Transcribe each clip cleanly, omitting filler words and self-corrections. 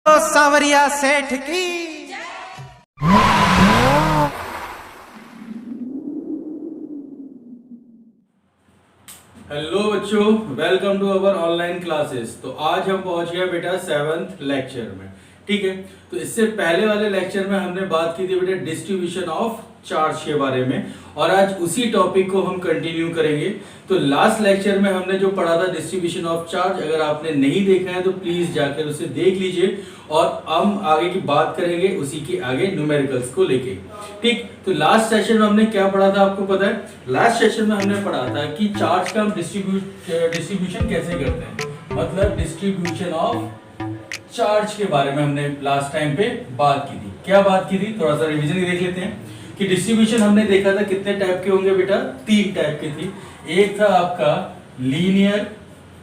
तो सांवरिया सेठ की हेलो बच्चों, welcome to our online classes. तो आज हम पहुंच गए बेटा 7th लेक्चर में। ठीक है, तो इससे पहले वाले लेक्चर में हमने बात की थी बेटा डिस्ट्रीब्यूशन ऑफ चार्ज के बारे में, और आज उसी टॉपिक को हम कंटिन्यू करेंगे। तो लास्ट लेक्चर में हमने जो पढ़ा था डिस्ट्रीब्यूशन ऑफ चार्ज, अगर आपने नहीं देखा है तो प्लीज जाकर उसे देख लीजिए, और हम आगे की बात करेंगे उसी के आगे न्यूमेरिकल्स को लेके। ठीक, तो लास्ट सेशन में हमने क्या पढ़ा था आपको पता है? लास्ट सेशन में हमने पढ़ा था कि चार्ज का हम डिस्ट्रीब्यूशन कैसे करते हैं, मतलब डिस्ट्रीब्यूशन ऑफ चार्ज के बारे में हमने लास्ट टाइम पे बात की थी। क्या बात की थी, थोड़ा सा रिवीजन ही देख लेते हैं कि डिस्ट्रीब्यूशन हमने देखा था कितने टाइप के होंगे बेटा, 3 टाइप के थी। एक था आपका लीनियर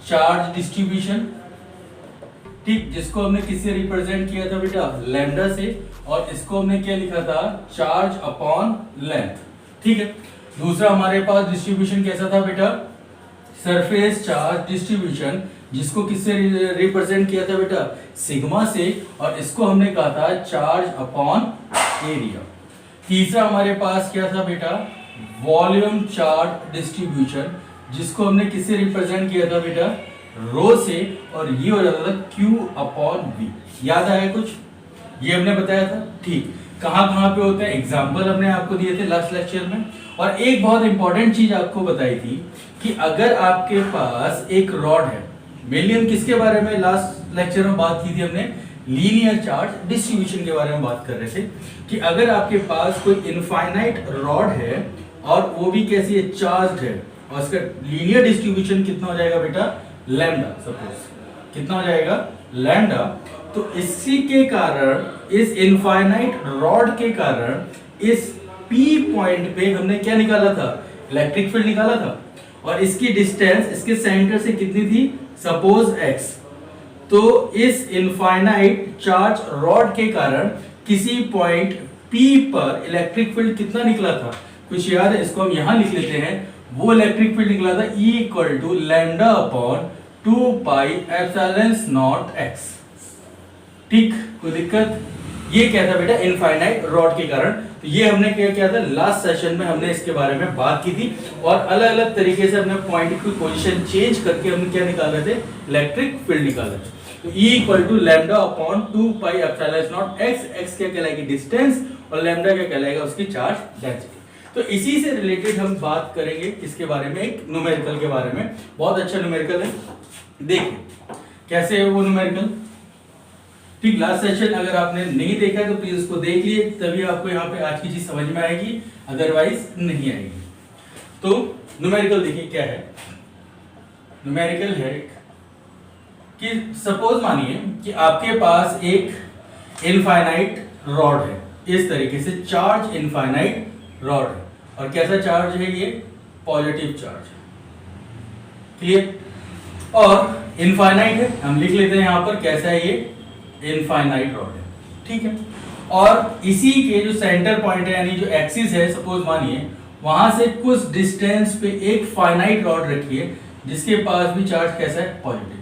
चार्ज डिस्ट्रीब्यूशन, ठीक, जिसको हमने किससे रिप्रेजेंट किया था बेटा, लैम्डा से, और इसको हमने क्या लिखा था, चार्ज अपॉन लेंथ। ठीक है, दूसरा हमारे पास डिस्ट्रीब्यूशन कैसा था बेटा, सरफेस चार्ज डिस्ट्रीब्यूशन, जिसको किससे रिप्रेजेंट किया था बेटा, सिग्मा से, और इसको हमने कहा था चार्ज अपॉन एरिया। तीसरा हमारे पास क्या था बेटा, वॉल्यूम चार्ज डिस्ट्रीब्यूशन, जिसको हमने किससे रिप्रेजेंट किया था बेटा, रो से, और ये हो जाता था Q अपॉन V। याद आया कुछ, ये हमने बताया था। ठीक, कहां कहां पे होते हैं, एग्जाम्पल हमने आपको दिए थे लास्ट लेक्चर में। और एक बहुत इंपॉर्टेंट चीज आपको बताई थी कि अगर आपके पास एक रॉड है, मेनली हम किसके बारे में लास्ट लेक्चर में बात की थी, हमने लीनियर चार्ज डिस्ट्रीब्यूशन के बारे में बात कर रहे थे, कि अगर आपके पास कोई इनफाइनाइट रॉड है और वो भी कैसी है, चार्ज्ड है, और इसका लीनियर डिस्ट्रीब्यूशन कितना हो जाएगा बेटा, लैम्डा। सपोज कितना हो जाएगा, लैम्डा। तो इसी के कारण, इस इनफाइनाइट रॉड के कारण, इस P पॉइंट पे हमने क्या निकाला था, इलेक्ट्रिक फील्ड निकाला था, और इसकी डिस्टेंस इसके सेंटर से कितनी थी, सपोज x। तो इस इनफाइनाइट चार्ज रॉड के कारण किसी पॉइंट P पर इलेक्ट्रिक फील्ड कितना निकला था, कुछ याद है? इसको हम यहां लिख लेते हैं। वो इलेक्ट्रिक फील्ड निकला था E equal to lambda upon 2 pi epsilon not x। ठीक, कोई दिक्कत? ये क्या था बेटा, इनफाइनाइट रॉड के कारण। तो ये हमने क्या किया था, लास्ट सेशन में हमने इसके बारे में बात की थी, और अलग अलग तरीके से हमने पॉइंट की पोजीशन चेंज करके हमने क्या निकाले थे, इलेक्ट्रिक फील्ड निकाले थे। तो E equal to lambda upon 2 pi epsilon not x, x क्या कहलाएगी, डिस्टेंस, और लैम्डा क्या कहलाएगा, उसकी चार्ज डेंसिटी। तो इसी से रिलेटेड हम बात करेंगे किसके बारे में, एक न्यूमेरिकल के बारे में। बहुत अच्छा न्यूमेरिकल है, देखिए कैसे है वो न्यूमेरिकल। ठीक, लास्ट सेशन अगर आपने नहीं देखा है तो प्लीज उसको देख लिए, तभी आपको यहाँ पे आज की चीज समझ में आएगी, अदरवाइज नहीं आएगी। तो न्यूमेरिकल देखिए क्या है, न्यूमेरिकल है कि सपोज मानिए कि आपके पास एक इनफाइनाइट रॉड है, इस तरीके से चार्ज इनफाइनाइट रॉड है, और कैसा चार्ज है ये, पॉजिटिव चार्ज। क्लियर? और इनफाइनाइट है, हम लिख लेते हैं यहां पर कैसा है, ये इनफाइनाइट रॉड है। ठीक है, और इसी के जो सेंटर पॉइंट है, यानी जो एक्सिस है, सपोज मानिए वहां से कुछ डिस्टेंस पे एक फाइनाइट रॉड रखिए, जिसके पास भी चार्ज कैसा है, पॉजिटिव।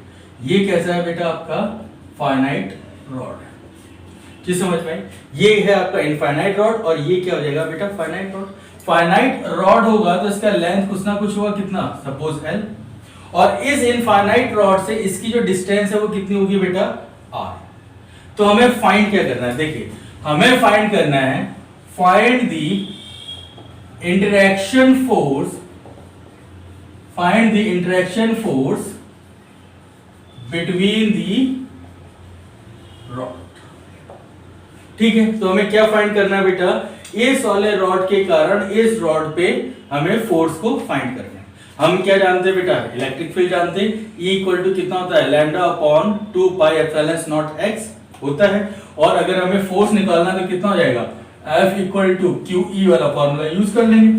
ये कैसा है बेटा, आपका फाइनाइट रॉड है। चीज समझ में? ये है आपका इनफाइनाइट रॉड, और ये क्या हो जाएगा बेटा, फाइनाइट रॉड। फाइनाइट रॉड होगा तो इसका लेंथ कुछ ना कुछ होगा, कितना, सपोज L, और इस इनफाइनाइट रॉड से इसकी जो डिस्टेंस है वो कितनी होगी बेटा, R। तो हमें फाइंड क्या करना है, देखिए हमें फाइंड करना है, find the interaction force, find the interaction force between the rod. ठीक है, तो हमें क्या फाइंड करना है बेटा, इस वाले रॉड के कारण इस रॉड पे हमें फोर्स को फाइंड करना है। हम क्या जानते हैं बेटा, इलेक्ट्रिक फील्ड जानते हैं, E इक्वल टू कितना होता है, lambda upon 2 pi epsilon not x होता है, और अगर हमें फोर्स निकालना है तो कितना हो जाएगा, F इक्वल टू QE वाला फॉर्मूला यूज कर लेंगे।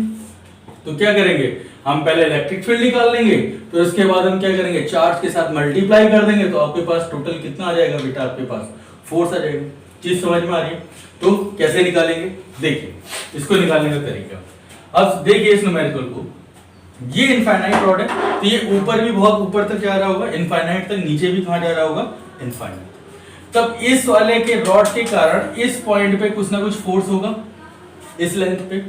तो क्या करेंगे, हम पहले इलेक्ट्रिक फील्ड निकाल लेंगे, तो इसके बाद हम क्या करेंगे, चार्ज के साथ मल्टीप्लाई कर देंगे, तो आपके पास टोटल कितना आ जाएगा बेटा, आपके पास फोर्स आ जाएगा। चीज समझ में आ रही है? तो कैसे निकालेंगे, देखिए इसको निकालने का तरीका। अब देखिए इस न्यूमेरिकल को, ये इनफाइनाइट रॉड है, तो ये ऊपर भी बहुत ऊपर तक जा रहा होगा, इनफाइनाइट तक, नीचे भी कहां जा रहा होगा, इनफाइनाइट। तब इस वाले के रॉड के कारण इस पॉइंट पे कुछ ना कुछ फोर्स होगा इस लेंथ पे,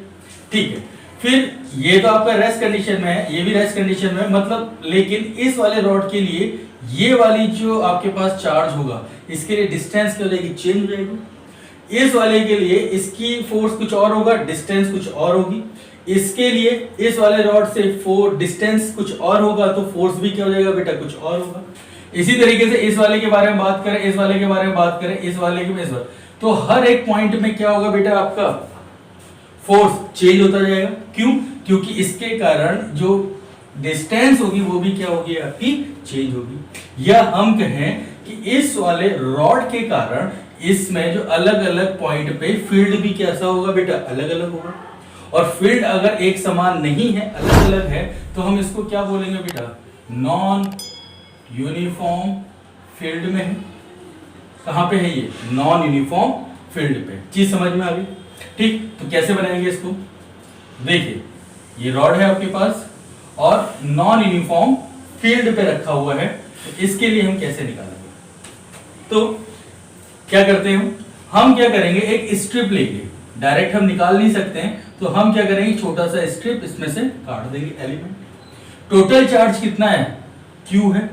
ठीक है। फिर ये तो आपका रेस्ट कंडीशन में है, ये भी रेस्ट कंडीशन में है, मतलब लेकिन इस वाले रॉड के लिए ये वाली जो आपके पास चार्ज होगा इसके लिए डिस्टेंस क्या हो जाएगी, चेंज हो जाएगी। इस वाले के लिए इसकी फोर्स कुछ और होगा, डिस्टेंस कुछ और होगी। इसके लिए इस वाले रॉड से डिस्टेंस कुछ और होगा तो फोर्स भी क्या हो जाएगा बेटा, कुछ और होगा। इसी तरीके से इस वाले के बारे में बात करें, इस वाले के बारे में बात करें, इस वाले के इस वाले, तो हर एक पॉइंट में क्या होगा बेटा, आपका फोर्स चेंज होता जाएगा। क्यों? क्योंकि इसके कारण जो डिस्टेंस होगी वो भी क्या होगी, आपकी चेंज होगी। या हम कहें कि इस वाले रॉड के कारण इसमें जो अलग अलग पॉइंट पे फील्ड भी कैसा होगा बेटा, अलग अलग होगा। और फील्ड अगर एक समान नहीं है, अलग अलग है, तो हम इसको क्या बोलेंगे बेटा, नॉन यूनिफॉर्म फील्ड में है। कहां पे है ये, नॉन यूनिफॉर्म फील्ड पे। चीज समझ में आ गई, ठीक। तो कैसे बनाएंगे इसको, देखिए ये रॉड है आपके पास और नॉन यूनिफॉर्म फील्ड पे रखा हुआ है, तो इसके लिए हम कैसे निकालेंगे। तो क्या करते हैं हम क्या करेंगे, एक स्ट्रिप लेंगे, डायरेक्ट हम निकाल नहीं सकते हैं, तो हम क्या करेंगे, छोटा सा स्ट्रिप इसमें से काट देंगे एलिमेंट। टोटल चार्ज कितना है, Q है,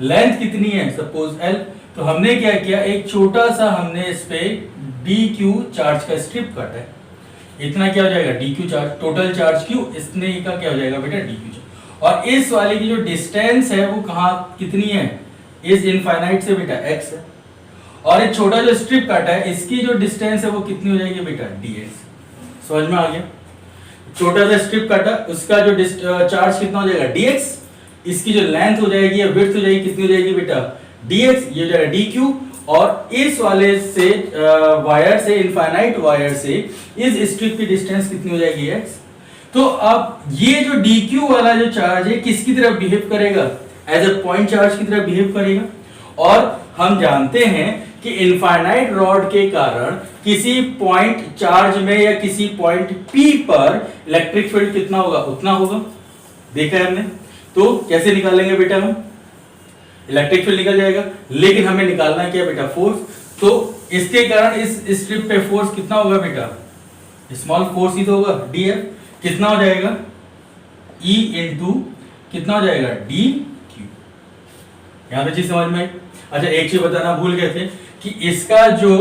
लेंथ कितनी है, सपोज L, तो हमने क्या किया, एक छोटा सा हमने इस पे dq चार्ज का स्ट्रिप काटा है। इतना क्या हो जाएगा, dq charge, total charge Q, इसने का क्या हो जाएगा बेटा, dq चार्ज। और इस वाले की जो डिस्टेंस है वो कहां कितनी है, इस इनफाइनाइट से बेटा x है। और एक छोटा जो स्ट्रिप काटा है इसकी जो डिस्टेंस है वो कितनी हो जाएगी बेटा, dx। समझ में आ गया, छोटा सा स्ट्रिप काटा, उसका जो चार्ज कितना हो जाएगा, dx। इसकी जो लेंथ हो जाएगी या विड्थ हो जाएगी, कितनी हो जाएगी बेटा, dx, ये हो जाएगा dq। और इस वाले से वायर से, इनफाइनाइट वायर से इस स्ट्रिप की डिस्टेंस कितनी हो जाएगी, x। तो अब ये जो dq वाला जो चार्ज है किसकी तरह बिहेव करेगा, एज अ पॉइंट चार्ज की तरह बिहेव करेगा। और हम जानते हैं कि इनफाइनाइट रॉड के कारण किसी पॉइंट चार्ज में या किसी पॉइंट P पर इलेक्ट्रिक फील्ड कितना होगा, उतना होगा, देखा है हमने। तो कैसे निकालेंगे बेटा, हम इलेक्ट्रिक फील्ड निकल जाएगा, लेकिन हमें निकालना है क्या बेटा, फोर्स। तो इसके कारण इस स्ट्रिप पे फोर्स कितना होगा बेटा, स्मॉल फोर्स ही तो होगा, dF। कितना हो जाएगा, E इंटू कितना हो जाएगा, dQ। यहां पे चीज समझ में आई। अच्छा एक चीज बताना भूल गए थे कि इसका जो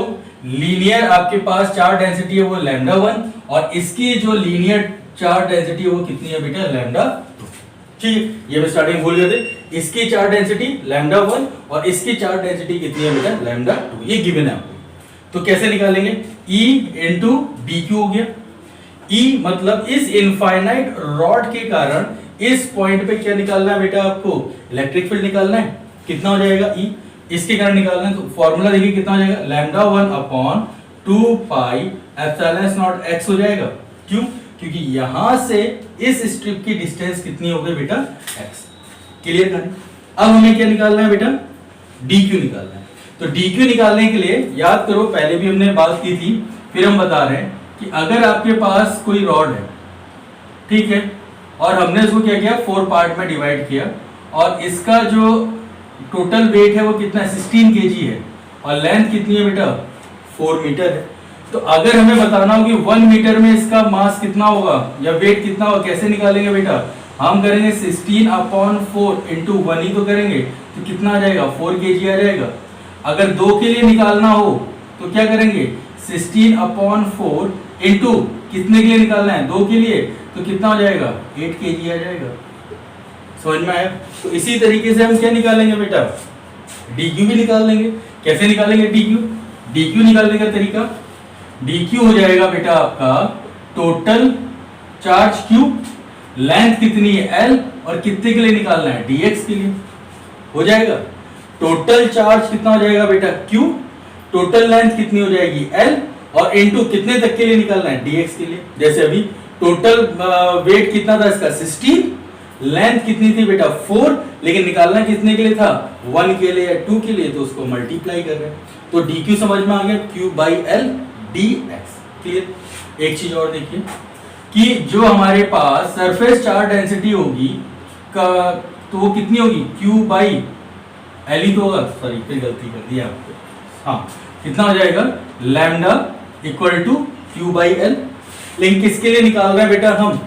लीनियर आपके पास चार्ज डेंसिटी है वो λ1, और इसकी जो लीनियर चार्ज डेंसिटी है वो कितनी है बेटा, λ2। ठीक है, ये मैं स्टार्टिंग भूल गए थे। इसकी चार्ज डेंसिटी λ1 और इसकी चार्ज डेंसिटी कितनी है बेटा, λ2, ये गिवन है आपको। तो कैसे निकालेंगे, E इंटू dQ हो गया। E मतलब इस इनफाइनाइट रॉड के कारण इस पॉइंट पे क्या निकालना है बेटा, आपको इलेक्ट्रिक फील्ड निकालना है। कितना हो जाएगा, E इसके कारण निकालना है, तो फॉर्मूला देखिए कितना हो जाएगा, λ1 upon 2 pi epsilon not x हो जाएगा। क्यों, क्योंकि यहां से इस स्ट्रिप की डिस्टेंस कितनी हो गई बेटा, x। क्लियर करें। अब हमें क्या निकालना है बेटा, dq निकालना है। तो dq निकालने के लिए याद करो, पहले भी हमने बात की थी, फिर हम बता रहे हैं कि अगर आपके पास कोई रॉड है, ठीक है, और हमने इसको क्या किया, 4 पार्ट में डिवाइड किया, और इसका जो टोटल वेट है वो कितना, 16 kg है, और लेंथ कितनी है बेटा, 4 मीटर है। तो अगर हमें बताना हो कि 1 मीटर में इसका मास कितना होगा या वेट कितना होगा, कैसे निकालेंगे बेटा, हम करेंगे 16/4 इंटू 1 ही तो करेंगे, तो कितना आ जाएगा, 4 kg आ जाएगा। अगर 2 के लिए निकालना हो तो क्या करेंगे, 16/4 इंटू कितने के लिए निकालना है, 2 के लिए, तो कितना हो जाएगा, 8 kg आ जाएगा। समझ में आया। तो इसी तरीके से हम क्या निकालेंगे बेटा, dq भी निकाल लेंगे। कैसे निकालेंगे dq निकालने का तरीका, dq हो जाएगा बेटा आपका टोटल चार्ज q, लेंथ कितनी है l, और कितने के लिए निकालना है, dx के लिए हो जाएगा। टोटल चार्ज कितना हो जाएगा बेटा q, टोटल लेंथ कितनी हो जाएगी l, और इनटू कितने तक के लिए निकालना है, dx के लिए। जैसे अभी टोटल वेट कितना था इसका, 16, लेंथ कितनी थी बेटा 4, लेकिन निकालना कितने के लिए था, 1 के लिए या 2 के लिए, तो उसको मल्टीप्लाई कर रहे हैं। तो dq समझ में आ गया, q/l dx। क्लियर। एक चीज और देखिए कि जो हमारे पास सरफेस चार्ज डेंसिटी होगी का, तो वो कितनी होगी, q/l ही तो होगा, सॉरी फिर गलती कर दी आपको, हाँ, कितना हो जाएगा lambda equal to Q by L. लेकिन किसके लिए निकाल रहे हैं बेटा हम,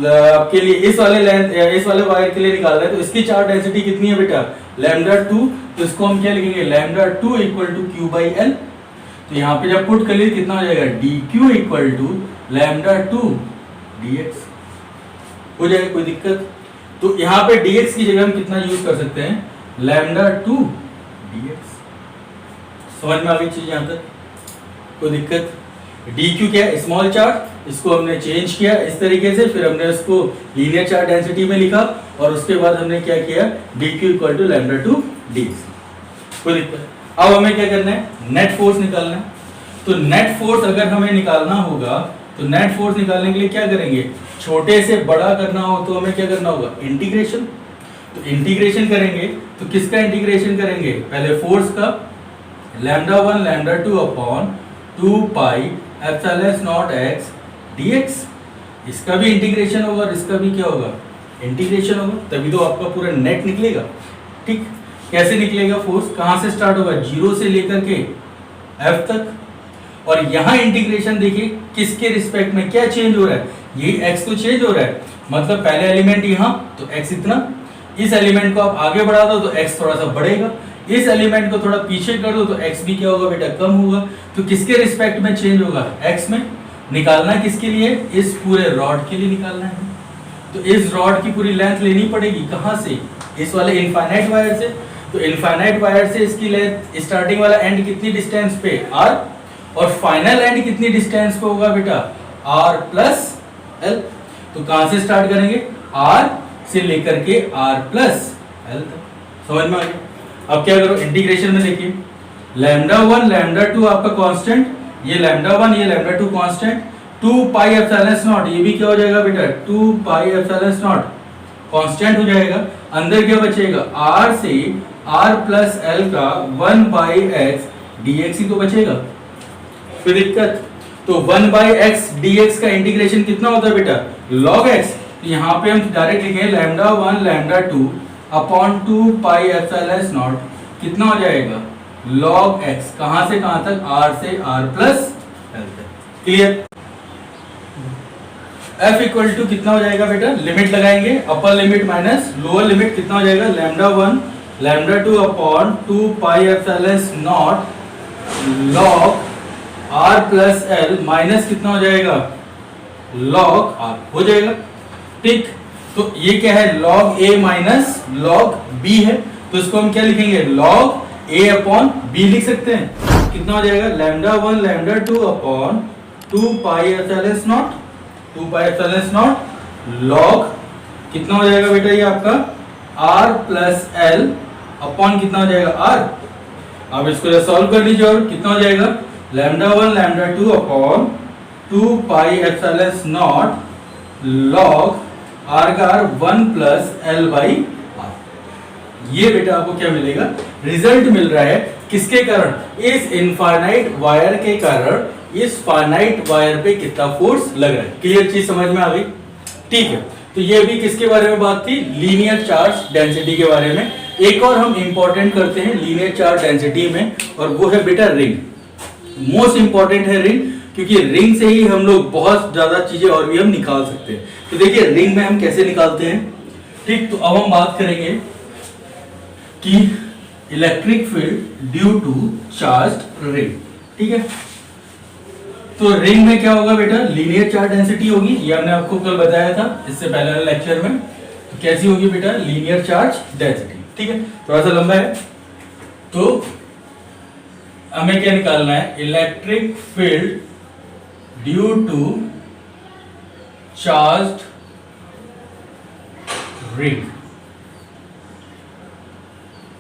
आपके लिए इस वाले लेंथ, इस वाले वायर के लिए निकाल रहे हैं, तो इसकी चार्ज डेंसिटी कितनी है बेटा लैम्डा 2, तो इसको हम क्या लिखेंगे lambda 2 equal to Q by L. तो यहाँ पे जब पुट कर लिए कितना हो जाएगा D Q equal to lambda 2 dx हो जाएगा, कोई दिक्कत। तो यहाँ पे dx की जगह हम कितना यूज कर सकते हैं लैम्डा 2 dx। समझ में आ गई चीज यहाँ तक, कोई दिक्कत। dq क्या है स्मॉल चार्ज, इसको हमने चेंज किया इस तरीके से, फिर हमने उसको लीनियर चार्ज डेंसिटी में लिखा और उसके बाद हमने क्या किया dq equal to lambda 2 dx, कोई दिक्कत। अब हमें क्या करना है नेट फोर्स निकालना है। तो नेट फोर्स अगर हमें निकालना होगा तो नेट फोर्स निकालने के लिए क्या करेंगे, छोटे से बड़ा करना हो तो हमें क्या करना होगा इंटीग्रेशन। तो इंटीग्रेशन करेंगे तो किसका इंटीग्रेशन करेंगे, पहले फोर्स का lambda 1 lambda 2 upon 2 pi epsilon not x dx। इसका भी इंटीग्रेशन होगा और इसका भी क्या होगा इंटीग्रेशन होगा, तभी तो आपका पूरा नेट निकलेगा। ठीक, कैसे निकलेगा फोर्स, कहां से स्टार्ट होगा 0 से लेकर के f तक, और यहां इंटीग्रेशन देखिए किसके रिस्पेक्ट में क्या चेंज हो रहा है, यही x तो चेंज हो रहा है, मतलब पहले एलिमेंट यहां तो x इतना, इस एलिमेंट को आप आगे बढ़ा दो तो x थोड़ा सा बढ़ेगा, इस एलिमेंट को थोड़ा पीछे कर दो तो x भी क्या होगा बेटा कम होगा। तो किसके रिस्पेक्ट में चेंज होगा x में। निकालना किसके लिए, इस पूरे रॉड के लिए निकालना है। तो इस रॉड की पूरी लेंथ लेनी पड़ेगी कहां से, इस वाले इनफाइनाइट वायर से। तो इनफाइनाइट वायर से इसकी लेंथ स्टार्टिंग वाला एंड कितनी डिस्टेंस पे r, और फाइनल एंड कितनी डिस्टेंस पे होगा बेटा r प्लस l। तो कहां से स्टार्ट करेंगे r से लेकर के r प्लस l तक, समझ में आ गया। अब क्या करो इंटीग्रेशन में देखिए लैम्डा 1 लैम्डा 2 आपका कांस्टेंट, ये लैम्डा 1 ये lambda 2 constant, 2 pi epsilon not ये भी क्या हो जाएगा बेटा 2 पाई एप्सिलॉन नॉट कांस्टेंट हो जाएगा। अंदर क्या बचेगा r से r प्लस l का 1 बाई x dx ही तो बचेगा, कोई दिक्कत। तो 1 बाई x dx का इंटीग्रेशन कितना होता है बेटा log x। तो यहाँ पे हम डायरेक्ट लिखेंगे lambda 1 lambda 2 upon 2 pi epsilon not कितना हो जाएगा log x, कहां से कहां तक r से r प्लस l तक, क्लियर। f इक्वल टू कितना हो जाएगा बेटा, लिमिट लगाएंगे upper limit minus lower limit, कितना हो जाएगा lambda 1 lambda 2 upon 2 pi epsilon not log r plus l minus कितना हो जाएगा log r हो जाएगा। ठीक, तो ये क्या है log a minus log b है, तो इसको हम क्या लिखेंगे log a अपॉन b लिख सकते हैं। कितना हो जाएगा lambda 1 lambda 2 upon 2 pi epsilon not, 2 pi epsilon not log कितना हो जाएगा बेटा ये आपका r प्लस l अपॉन कितना हो जाएगा r। अब इसको सॉल्व कर लीजिए और कितना हो जाएगा lambda 1 lambda 2 upon 2 pi epsilon not log r का r 1 plus l by r। ये बेटा आपको क्या मिलेगा रिजल्ट मिल रहा है किसके कारण, इस इनफाइनाइट वायर के कारण इस फाइनाइट वायर पे कितना फोर्स लग रहा है। क्लियर चीज समझ में आ गई, ठीक है। तो ये भी किसके बारे में बात थी, लीनियर चार्ज डेंसिटी के बारे में। एक और हम इंपॉर्टेंट करते हैं लीनियर चार्ज डेंसिटी में, और वो है बेटा रिंग। मोस्ट इंपॉर्टेंट है रिंग, क्योंकि रिंग से ही हम लोग बहुत ज्यादा चीजें और भी हम निकाल सकते हैं। तो देखिए रिंग में हम कैसे निकालते हैं, ठीक। तो अब हम बात करेंगे कि electric field due to charged ring, ठीक है। तो रिंग में क्या होगा बेटा, लीनियर चार्ज डेंसिटी होगी, ये हमने आपको कल बताया था इससे पहले वाले लेक्चर में। तो कैसी होगी बेटा लीनियर चार्ज डेंसिटी, ठीक है। थोड़ा सा लंबा है, तो हमें क्या निकालना है, electric field due to charged ring,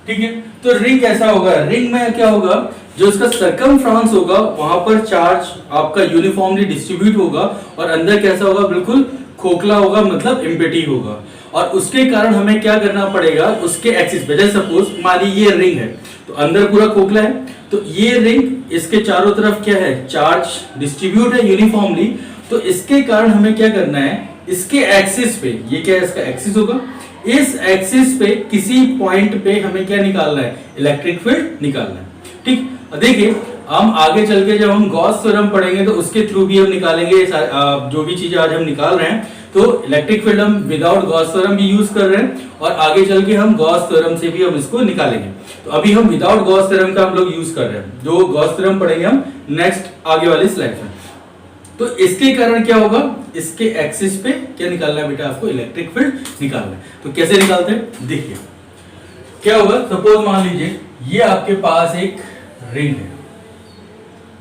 ठीक है। तो रिंग कैसा होगा, रिंग में क्या होगा, जो उसका सर्कमफ्रेंस होगा वहां पर चार्ज आपका यूनिफॉर्मली डिस्ट्रीब्यूट होगा, और अंदर कैसा होगा, बिल्कुल खोखला होगा, मतलब एम्प्टी होगा। और उसके कारण हमें क्या करना पड़ेगा, उसके एक्सिस पे, जैसे सपोज मान ली ये रिंग है, तो अंदर पूरा खोखला है, तो ये रिंग इसके चारों तरफ क्या है, चार्ज डिस्ट्रीब्यूट है यूनिफॉर्मली। तो इसके कारण हमें क्या करना है, इसके एक्सिस पे, ये क्या है इसका एक्सिस होगा, इस एक्सिस पे किसी पॉइंट पे हमें क्या निकालना है, इलेक्ट्रिक फील्ड निकालना है। ठीक, देखिए हम आगे चल के जब हम गॉस थ्योरम पढ़ेंगे तो उसके थ्रू भी हम निकालेंगे जो भी चीजें आज हम निकाल रहे हैं। तो इलेक्ट्रिक फील्ड हम विदाउट गॉस थ्योरम भी यूज कर रहे हैं और आगे चल के हम गॉस थ्योरम से भी हम इसको निकालेंगे। तो अभी हम विदाउट गॉस थ्योरम का हम लोग यूज कर रहे हैं, जो गॉस थ्योरम पढ़ेंगे हम नेक्स्ट आगे वाली स्लाइड में। तो इसके कारण क्या होगा, इसके एक्सिस पे क्या निकालना है बेटा, आपको इलेक्ट्रिक फील्ड निकालना है। तो कैसे निकालते हैं, देखिए क्या होगा। सपोज मान लीजिए ये आपके पास एक रिंग है,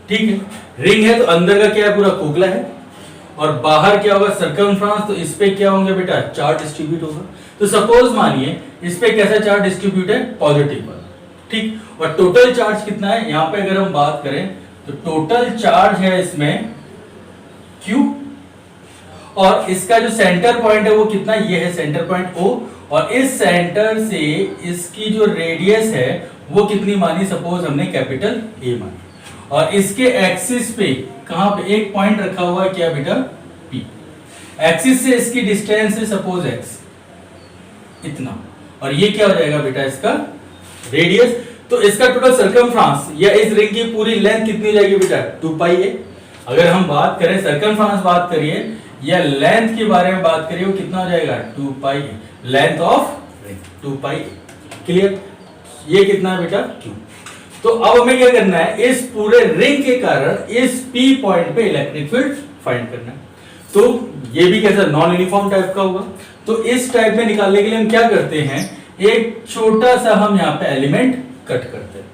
ठीक है, रिंग है तो अंदर का क्या है, पूरा खोखला है और बाहर क्या होगा, सर्कमफ्रेंस। तो इस पे क्या होंगे बेटा, चार्ज डिस्ट्रीब्यूट होगा। तो सपोज मानिए इस पे कैसा चार्ज डिस्ट्रीब्यूट है, पॉजिटिव वाला, ठीक। और टोटल चार्ज कितना है, यहां पे अगर हम बात करें तो टोटल चार्ज है इसमें Q, और इसका जो सेंटर पॉइंट है वो कितना, ये है सेंटर पॉइंट O, और इस सेंटर से इसकी जो रेडियस है वो कितनी मानी, सपोज हमने कैपिटल A मानी, और इसके एक्सिस पे कहां पे एक पॉइंट रखा हुआ है, क्या बेटा, P। एक्सिस से इसकी डिस्टेंस है सपोज x, इतना, और ये क्या हो जाएगा बेटा, इसका रेडियस। तो इसका टोटल सर्कमफ्रेंस या इस रिंग की पूरी लेंथ कितनी हो जाएगी बेटा, 2πa। अगर हम बात करें सर्कमफ्रेंस बात करिए या लेंथ के बारे में बात करिए, वो कितना हो जाएगा, 2πa, length of ring 2πa। Clear, ये कितना है बेटा, Q। तो अब हमें क्या करना है, इस पूरे रिंग के कारण इस P पॉइंट पे इलेक्ट्रिक फील्ड फाइंड करना है। तो ये भी कैसा, नॉन यूनिफॉर्म टाइप का होगा। तो इस टाइप में निकालने के लिए हम क्या करते हैं, एक छोटा सा हम यहाँ पे एलिमेंट कट करते हैं,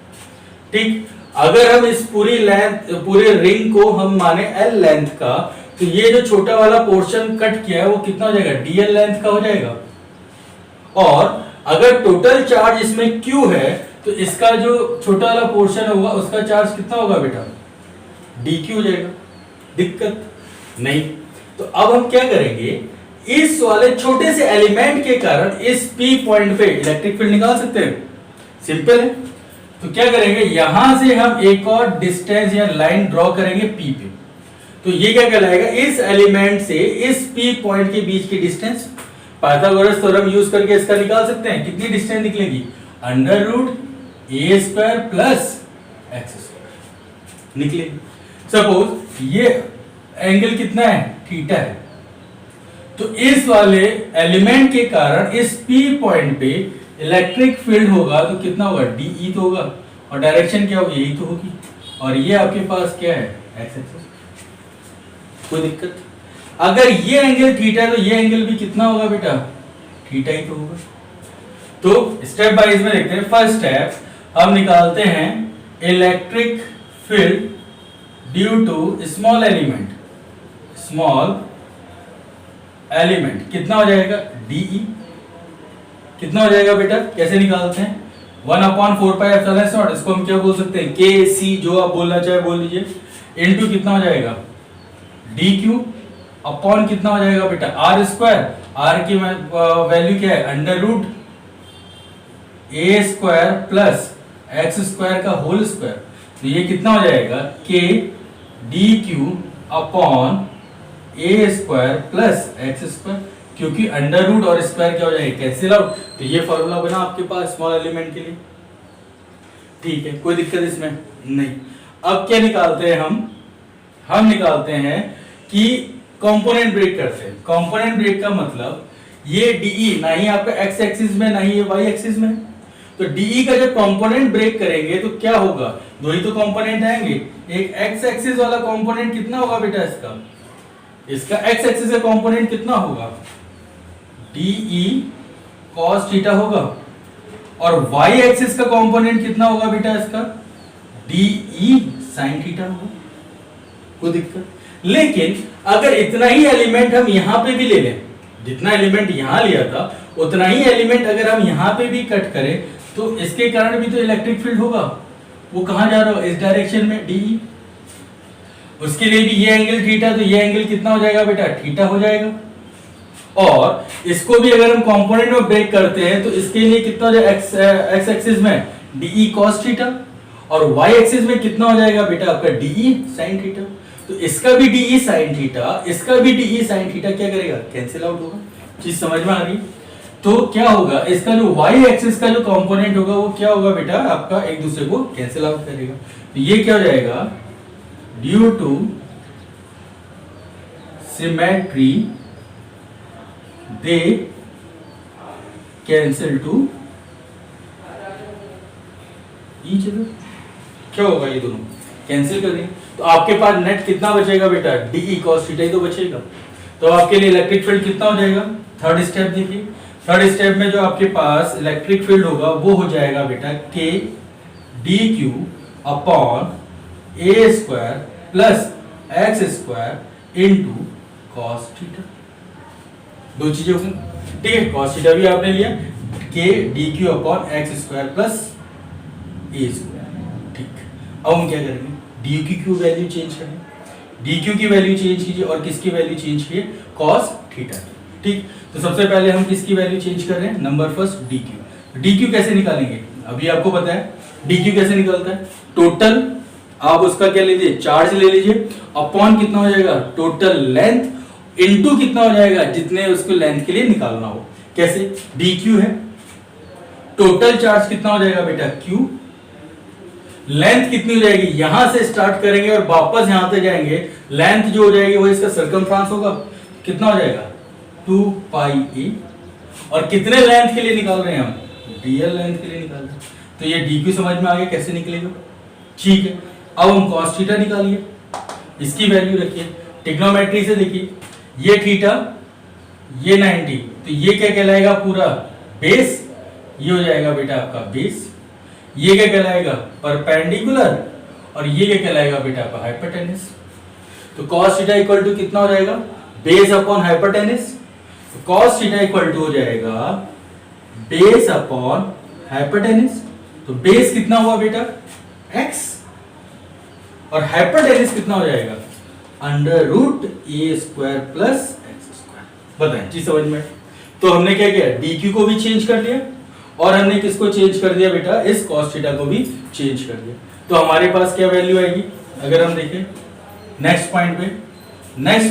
ठीक। अगर हम इस पूरी लेंथ, पूरे रिंग को हम माने L लेंथ का, तो ये जो छोटा वाला पोर्शन कट किया है वो कितना हो जाएगा, DL लेंथ का हो जाएगा। और अगर टोटल चार्ज इसमें Q है तो इसका जो छोटा वाला पोर्शन होगा उसका चार्ज कितना होगा बेटा, DQ हो जाएगा। दिक्कत नहीं। तो अब हम क्या करेंगे, इस वाले छोटे से एलिमेंट के कारण इस P पॉइंट पे इलेक्ट्रिक फील्ड निकाल सकते हैं, सिंपल है। तो क्या करेंगे, यहां से हम एक और डिस्टेंस या लाइन ड्रॉ करेंगे P पे। तो ये क्या कहलाएगा, इस एलिमेंट से इस P पॉइंट के बीच की डिस्टेंस। पाइथागोरस थ्योरम यूज करके इसका निकाल सकते हैं, कितनी डिस्टेंस निकलेगी, √a² प्लस x² निकलेगी। सपोज ये एंगल कितना है, थीटा है। तो इस वाले एलिमेंट के कारण इस P पॉइंट पे इलेक्ट्रिक फील्ड होगा तो कितना होगा, DE तो होगा, और डायरेक्शन क्या होगी, यही तो होगी। और ये आपके पास क्या है, x एक्सिस। कोई दिक्कत, अगर ये एंगल थीटा है तो ये एंगल भी कितना होगा बेटा, थीटा ही तो होगा। तो स्टेप वाइज में देखते हैं। फर्स्ट स्टेप हम निकालते हैं electric field due to small element, कितना हो जाएगा, DE कितना हो जाएगा बेटा, कैसे निकालते हैं, 1/4πε0, इसको हम क्या बोल सकते हैं, KC, जो आप बोलना चाहे बोल लीजिए, इनटू कितना हो जाएगा, DQ अपॉन कितना हो जाएगा बेटा, R²। R की वैल्यू क्या है, √a² प्लस x² का होल स्क्वायर। तो ये कितना हो जाएगा, K DQ upon a² plus x², क्योंकि √ और स्क्वायर क्या हो जाएगा, कैंसिल आउट। तो ये फॉर्मूला बना आपके पास स्मॉल एलिमेंट के लिए, ठीक है, कोई दिक्कत इसमें नहीं। अब क्या निकालते हैं हम निकालते हैं कि कंपोनेंट ब्रेक करते हैं। कंपोनेंट ब्रेक का मतलब ये DE ना ही आपका x एक्सिस में ना ही ये y एक्सिस में। तो DE का जब कंपोनेंट ब्रेक करेंगे तो क्या होगा, दो ही तो कंपोनेंट आएंगे। एक x एक्सिस वाला कंपोनेंट कितना होगा बेटा, इसका x एक्सिस का कंपोनेंट कितना होगा, DE cos थीटा होगा, और y एक्सिस का कंपोनेंट कितना होगा बेटा, इसका DE sin थीटा होगा। कोई दिक्कत, लेकिन अगर इतना ही एलिमेंट हम यहां पे भी ले लें, जितना एलिमेंट यहां लिया था उतना ही एलिमेंट अगर हम यहां पे भी कट करें तो इसके कारण भी तो इलेक्ट्रिक फील्ड होगा। वो कहां जा रहा है, इस डायरेक्शन में, DE। उसके लिए भी ये एंगल थीटा, तो ये एंगल कितना हो जाएगा बेटा, थीटा हो जाएगा। और इसको भी अगर हम कंपोनेंट में ब्रेक करते हैं तो इसके लिए कितना हो जाएगा, x एक्सिस में DE cos थीटा, और y एक्सिस में कितना हो जाएगा बेटा आपका DE sin थीटा। तो इसका भी DE sin थीटा, इसका भी DE sin थीटा क्या करेगा, कैंसिल आउट होगा। चीज समझ में आ रही है। तो क्या होगा, इसका जो y एक्सिस का जो कंपोनेंट होगा वो क्या होगा बेटा, आपका एक दूसरे को कैंसिल आउट करेगा। तो ये क्या हो जाएगा, due to symmetry they cancel two each other. क्या होगा, ये दोनों कैंसिल कर देंगे तो आपके पास नेट कितना बचेगा बेटा, डी कॉस थीटा ही तो बचेगा। तो आपके लिए इलेक्ट्रिक फील्ड कितना हो जाएगा, थर्ड स्टेप देखिए, थर्ड स्टेप में जो आपके पास इलेक्ट्रिक फील्ड होगा वो हो जाएगा बेटा k D q upon a square plus x square into cos theta. दो चीजें होंगी, ठीक है, कॉस थीटा भी आपने लिया, k D q upon x square plus ए स्क्वायर। ठीक, अब हम क्या करेंगे, डी की वैल्यू चेंज करेंगे, डी क्यू की वैल्यू चेंज कीजिए और किसकी वैल्यू चेंज कीजिए, कॉस थीटा की। ठीक, तो सबसे पहले हम किसकी वैल्यू चेंज कर रहे हैं, number first D Q. D Q कैसे निकालेंगे, अभी आपको पता है डी क्यू कैसे निकलता है, टोटल आप उसका क्या लीजिए, चार्ज ले लीजिए, अपॉन कितना हो जाएगा, टोटल लेंथ इनटू कितना हो जाएगा, जितने उसको लेंथ के लिए निकालना हो। कैसे, डी क्यू है, टोटल चार्ज कितना हो जाएगा बेटा क्यू, लेंथ कितनी हो जाएगी, यहां से स्टार्ट करेंगे और वापस यहां तक जाएंगे, लेंथ जो हो जाएगी वो इसका सर्कमफ्रेंस होगा, कितना हो जाएगा 2 पाई ए, और कितने लेंथ के लिए निकाल रहे हैं हम, डीएल लेंथ के लिए निकाल रहे हैं। तो ये डी क्यू समझ में आ गया कैसे निकलेगा। ठीक है, अब हम कॉस थीटा निकालिए, इसकी वैल्यू रखिए, ट्रिग्नोमेट्री से देखिए, ये थीटा ये 90, तो ये क्या कहलाएगा, पूरा बेस, ये हो जाएगा बेटा आपका बेस, ये क्या कहलाएगा, परपेंडिकुलर, और ये क्या कहलाएगा बेटा आपका हाइपोटेनस। तो cos थीटा इक्वल टू कितना हो जाएगा, बेस अपॉन हाइपोटेनस। तो cos थीटा इक्वल टू हो जाएगा बेस अपॉन हाइपोटेनस। तो बेस कितना हुआ बेटा x, और हाइपोटेनस कितना हो जाएगा, अंडर रूट ए स्क्वायर प्लस एक्स स्क्वायर। बताएं जी समझ में। तो हमने क्या किया, डी क्यू को भी चेंज कर लिया और हमने किसको चेंज कर दिया बेटा, इस cos थीटा को भी चेंज कर दिया। तो हमारे पास क्या वैल्यू आएगी, अगर हम देखें नेक्स्ट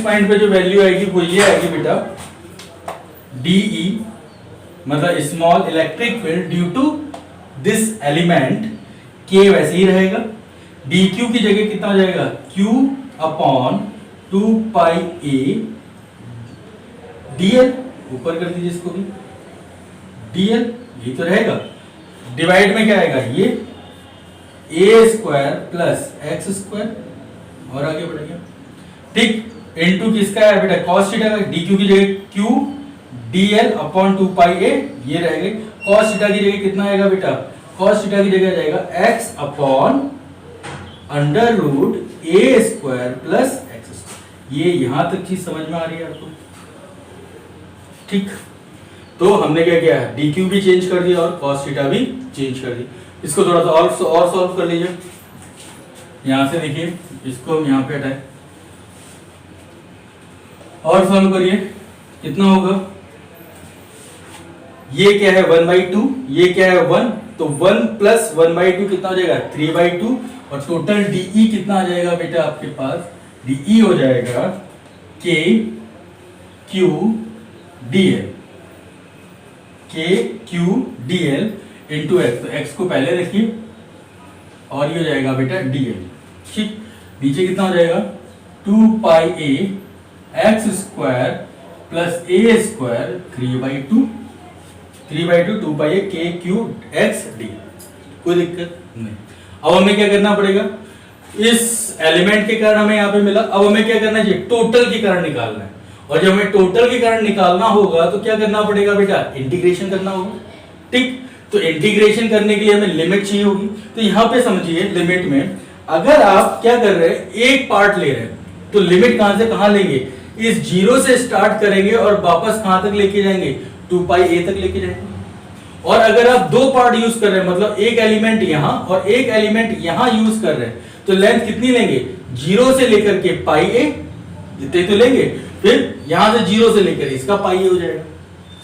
पॉइंट पे जो वैल्यू आएगी वो ये आएगी बेटा, डीई मतलब small electric field due to this element, के वैसे ही रहेगा, डी क्यू की जगह कितना हो जाएगा, क्यू अपॉन 2 पाई ए डीएल, ऊपर कर दीजिए इसको भी, डीएल ये तो रहेगा, डिवाइड में क्या आएगा, ये ए स्क्वायर प्लस एक्स स्क्वायर, और आगे बढ़ेगा। ठीक, इनटू किसका है बेटा, cos थीटा का, डी क्यू की जगह क्यू डीएल अपॉन 2 पाई ए, ये रहेगा, cos थीटा की जगह कितना आएगा बेटा, cos थीटा की जगह जाएगा x अपॉन अंडर रूट ए स्क्वायर प्लस एक्स स्क्वायर। ये यहां तक चीज समझ में आ रही है आपको। ठीक, तो हमने क्या किया, डी क्यू भी चेंज कर दिया और cos थीटा भी चेंज कर दी। इसको थोड़ा सा और सॉल्व कर लीजिए, यहां से देखिए, इसको हम यहां पे हटाए और सॉल्व करिए, कितना होगा, ये क्या है 1/2, ये क्या है 1, तो 1 प्लस 1/2 कितना हो जाएगा 3/2, और टोटल डीई कितना आ जाएगा बेटा आपके पास, डीई हो जाएगा के क्यू डीएल, के क्यू डीएल इंटू एक्स। तो एक्स को पहले रखिए और ये हो जाएगा बेटा डीएल। ठीक, नीचे कितना हो जाएगा 2 पाई ए एक्स स्क्वायर प्लस ए स्क्वायर 3/2, 2 पाई ए के क्यू एक्स डी, कोई दिक्कत नहीं। अब हमें क्या करना पड़ेगा, इस एलिमेंट के कारण हमें यहाँ पे मिला, अब हमें क्या करना चाहिए, टोटल के कारण निकालना है, और जब हमें टोटल के कारण निकालना होगा तो क्या करना पड़ेगा बेटा, इंटीग्रेशन करना होगा। ठीक, तो इंटीग्रेशन करने के लिए हमें लिमिट चाहिए होगी। तो यहाँ पे समझिए, लिमिट में अगर आप क्या कर रहे हैं, एक पार्ट ले रहे हैं, तो लिमिट कहां से कहां लेंगे, इस जीरो से स्टार्ट करेंगे और वापस कहां तक लेके जाएंगे, 2 पाई ए तक लेके जाएंगे। और अगर आप दो पार्ट यूज कर रहे हैं, मतलब एक एलिमेंट यहां और एक एलिमेंट यहां यूज कर रहे हैं, तो लेंथ कितनी लेंगे, 0 से लेकर के पाई ए इतने तो लेंगे, फिर यहां से 0 से लेकर इसका पाई ए हो जाएगा,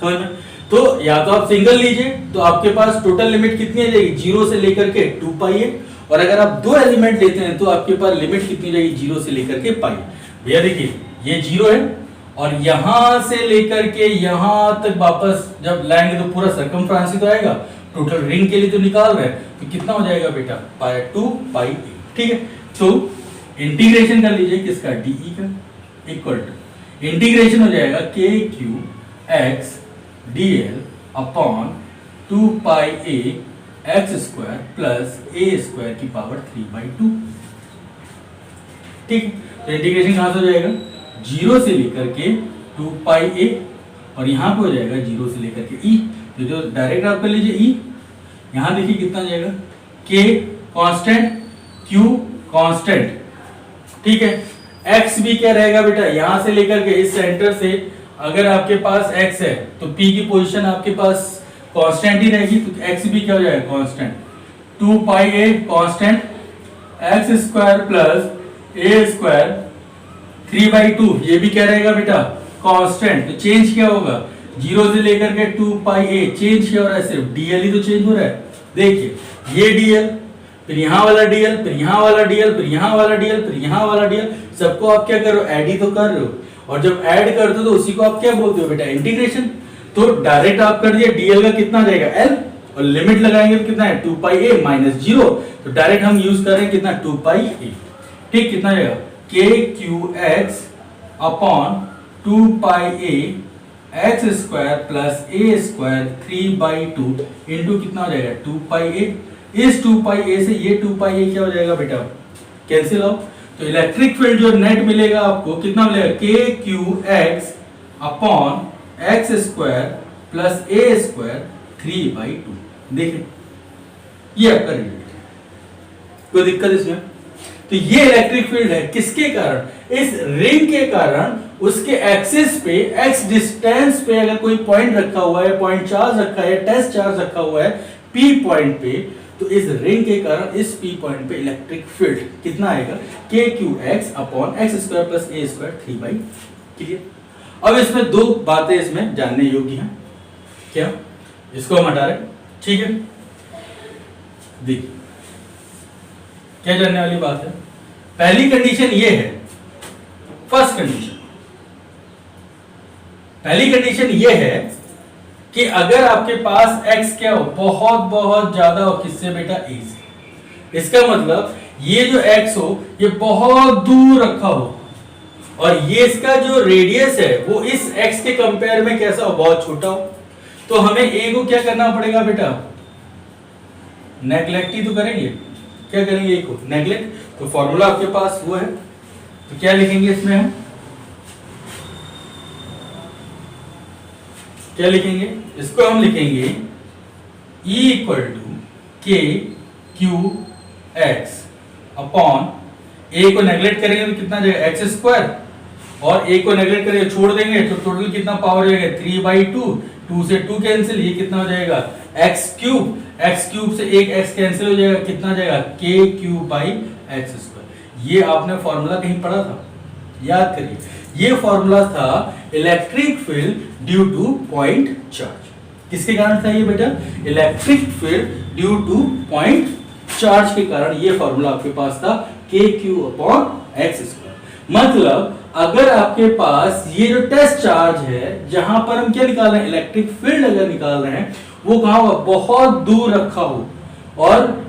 समझ में। तो या तो आप सिंगल लीजिए, तो आपके पास टोटल लिमिट कितनी आ जाएगी, 0 से लेकर के 2 पाई ए, और अगर आप दो एलिमेंट लेते हैं तो आपके पास लिमिट कितनी जाएगी, 0 से लेकर के पाई। भैया देखिए, ये 0 है और यहां से लेकर के यहां तक वापस जब लाएंगे तो पूरा सर्कमफ्रेंस ही तो आएगा। टोटल रिंग के लिए तो निकाल रहे हैं, तो कितना हो जाएगा बेटा, पाई 2 पाई ए। ठीक है, तो इंटीग्रेशन कर लीजिए किसका, डीई का, इक्वल टू इंटीग्रेशन हो जाएगा के q x D L upon 2 पाई ए एक्स स्क्वायर प्लस ए स्क्वायर की पावर 3/2। ठीक, तो इंटीग्रेशन कहां से हो जाएगा, 0 से लेकर के 2 पाई ए और यहां पे हो जाएगा 0 से लेकर के ई, तो जो डायरेक्ट आप कर लीजिए ई। यहां देखिए कितना हो जाएगा, के कांस्टेंट, क्यू कांस्टेंट। ठीक है, एक्स भी क्या रहेगा बेटा, यहां से लेकर के इस सेंटर से अगर आपके पास एक्स है तो पी की पोजीशन आपके पास कांस्टेंट ही रहेगी, तो एक्स भी क्या हो जाएगा, constant. 2 pi a constant, x square plus A square 3/2, ये भी क्या रहेगा बेटा, कांस्टेंट। तो चेंज क्या होगा, 0 से लेकर के 2 पाई ए, चेंज क्या हो रहा है, सिर्फ डीएल ही तो चेंज हो रहा है। देखिए ये डीएल, फिर यहाँ वाला डीएल, फिर यहाँ वाला डीएल, फिर यहाँ वाला डीएल, फिर यहाँ वाला डीएल, सबको आप क्या कर रहे हो, ऐड ही तो कर रहे हो। और जब ऐड करते हो तो उसी को आप क्या बोलते हो बेटा, इंटीग्रेशन। तो डायरेक्ट आप कर दिए, डीएल का कितना जाएगा एल, और लिमिट लगाएंगे तो कितना है 2 पाई ए माइनस 0, तो डायरेक्ट हम यूज कर रहे हैं कितना, 2 पाई ए। ठीक, कितना जाएगा, के क्यू एक्स अपॉन 2 पाई ए एक्स स्क्वायर प्लस ए स्क्वायर 3/2 इंटू कितना हो जाएगा, 2 पाई ए। इस 2 पाई ए से ये 2 पाई ए क्या हो जाएगा बेटा, कैंसिल आउट। तो इलेक्ट्रिक फील्ड जो नेट मिलेगा आपको कितना मिलेगा, k q x upon x square plus ए स्क्वायर 3/2। देखिए ये आपका रिजल्ट है, कोई दिक्कत इसमें। तो ये इलेक्ट्रिक फील्ड है किसके कारण, इस रिंग के कारण। उसके एक्सिस पे एक्स डिस्टेंस पे अगर कोई पॉइंट रखा हुआ है, पॉइंट चार्ज रखा है, टेस्ट चार्ज रखा हुआ है पी पॉइंट पे, तो इस रिंग के कारण इस पी पॉइंट पे इलेक्ट्रिक फील्ड कितना आएगा, k q x upon x square plus ए स्क्वायर 3/2। क्लियर। अब इसमें दो बातें इसमें जानने योग्य हैं। क्या, इसको हम हटा रहे, ठीक है। देखिए क्या जानने वाली बात है, पहली कंडीशन ये है, फर्स्ट कंडीशन, पहली कंडीशन ये है कि अगर आपके पास x क्या हो, बहुत बहुत ज्यादा हो, किससे बेटा, a से। इसका मतलब ये जो x हो ये बहुत दूर रखा हो, और ये इसका जो रेडियस है वो इस x के कंपेयर में कैसा हो, बहुत छोटा हो। तो हमें a को क्या करना पड़ेगा बेटा, नेग्लेक्ट ही तो करेंगे। क्या करेंगे, a को नेग्लेक्ट। तो फॉर्मूला आपके पास वो है, तो क्या लिखेंगे इसमें हम, क्या लिखेंगे, इसको हम लिखेंगे E इक्वल टू के क्यू एक्स अपॉन, ए को नेग्लेक्ट करेंगे तो कितना जाएगा, एक्स स्क्वायर, और ए को नेग्लेक्ट करेंगे, छोड़ देंगे तो टोटल कितना पावर हो जाएगा, 3/2, 2 से 2 कैंसिल, ये कितना हो जाएगा, एक्स क्यूब से एक एक्स कैंसिल हो जाएगा, कितना जाएगा, के क्यूब बाई एक्स स्क्वायर। ये आपने फॉर्मूला कहीं पढ़ा था, याद करिए, ये फॉर्मूला था electric field due two point charge. किसके कारण था ये बेटा, electric field due two point charge के कारण ये फॉर्मूला आपके पास था, के क्यू अपॉन एक्स स्क्वायर। मतलब अगर आपके पास ये जो टेस्ट चार्ज है, जहां पर हम क्या निकाल रहे हैं, इलेक्ट्रिक फील्ड अगर निकाल रहे हैं, वो कहां हो, बहुत दूर रखा हो, और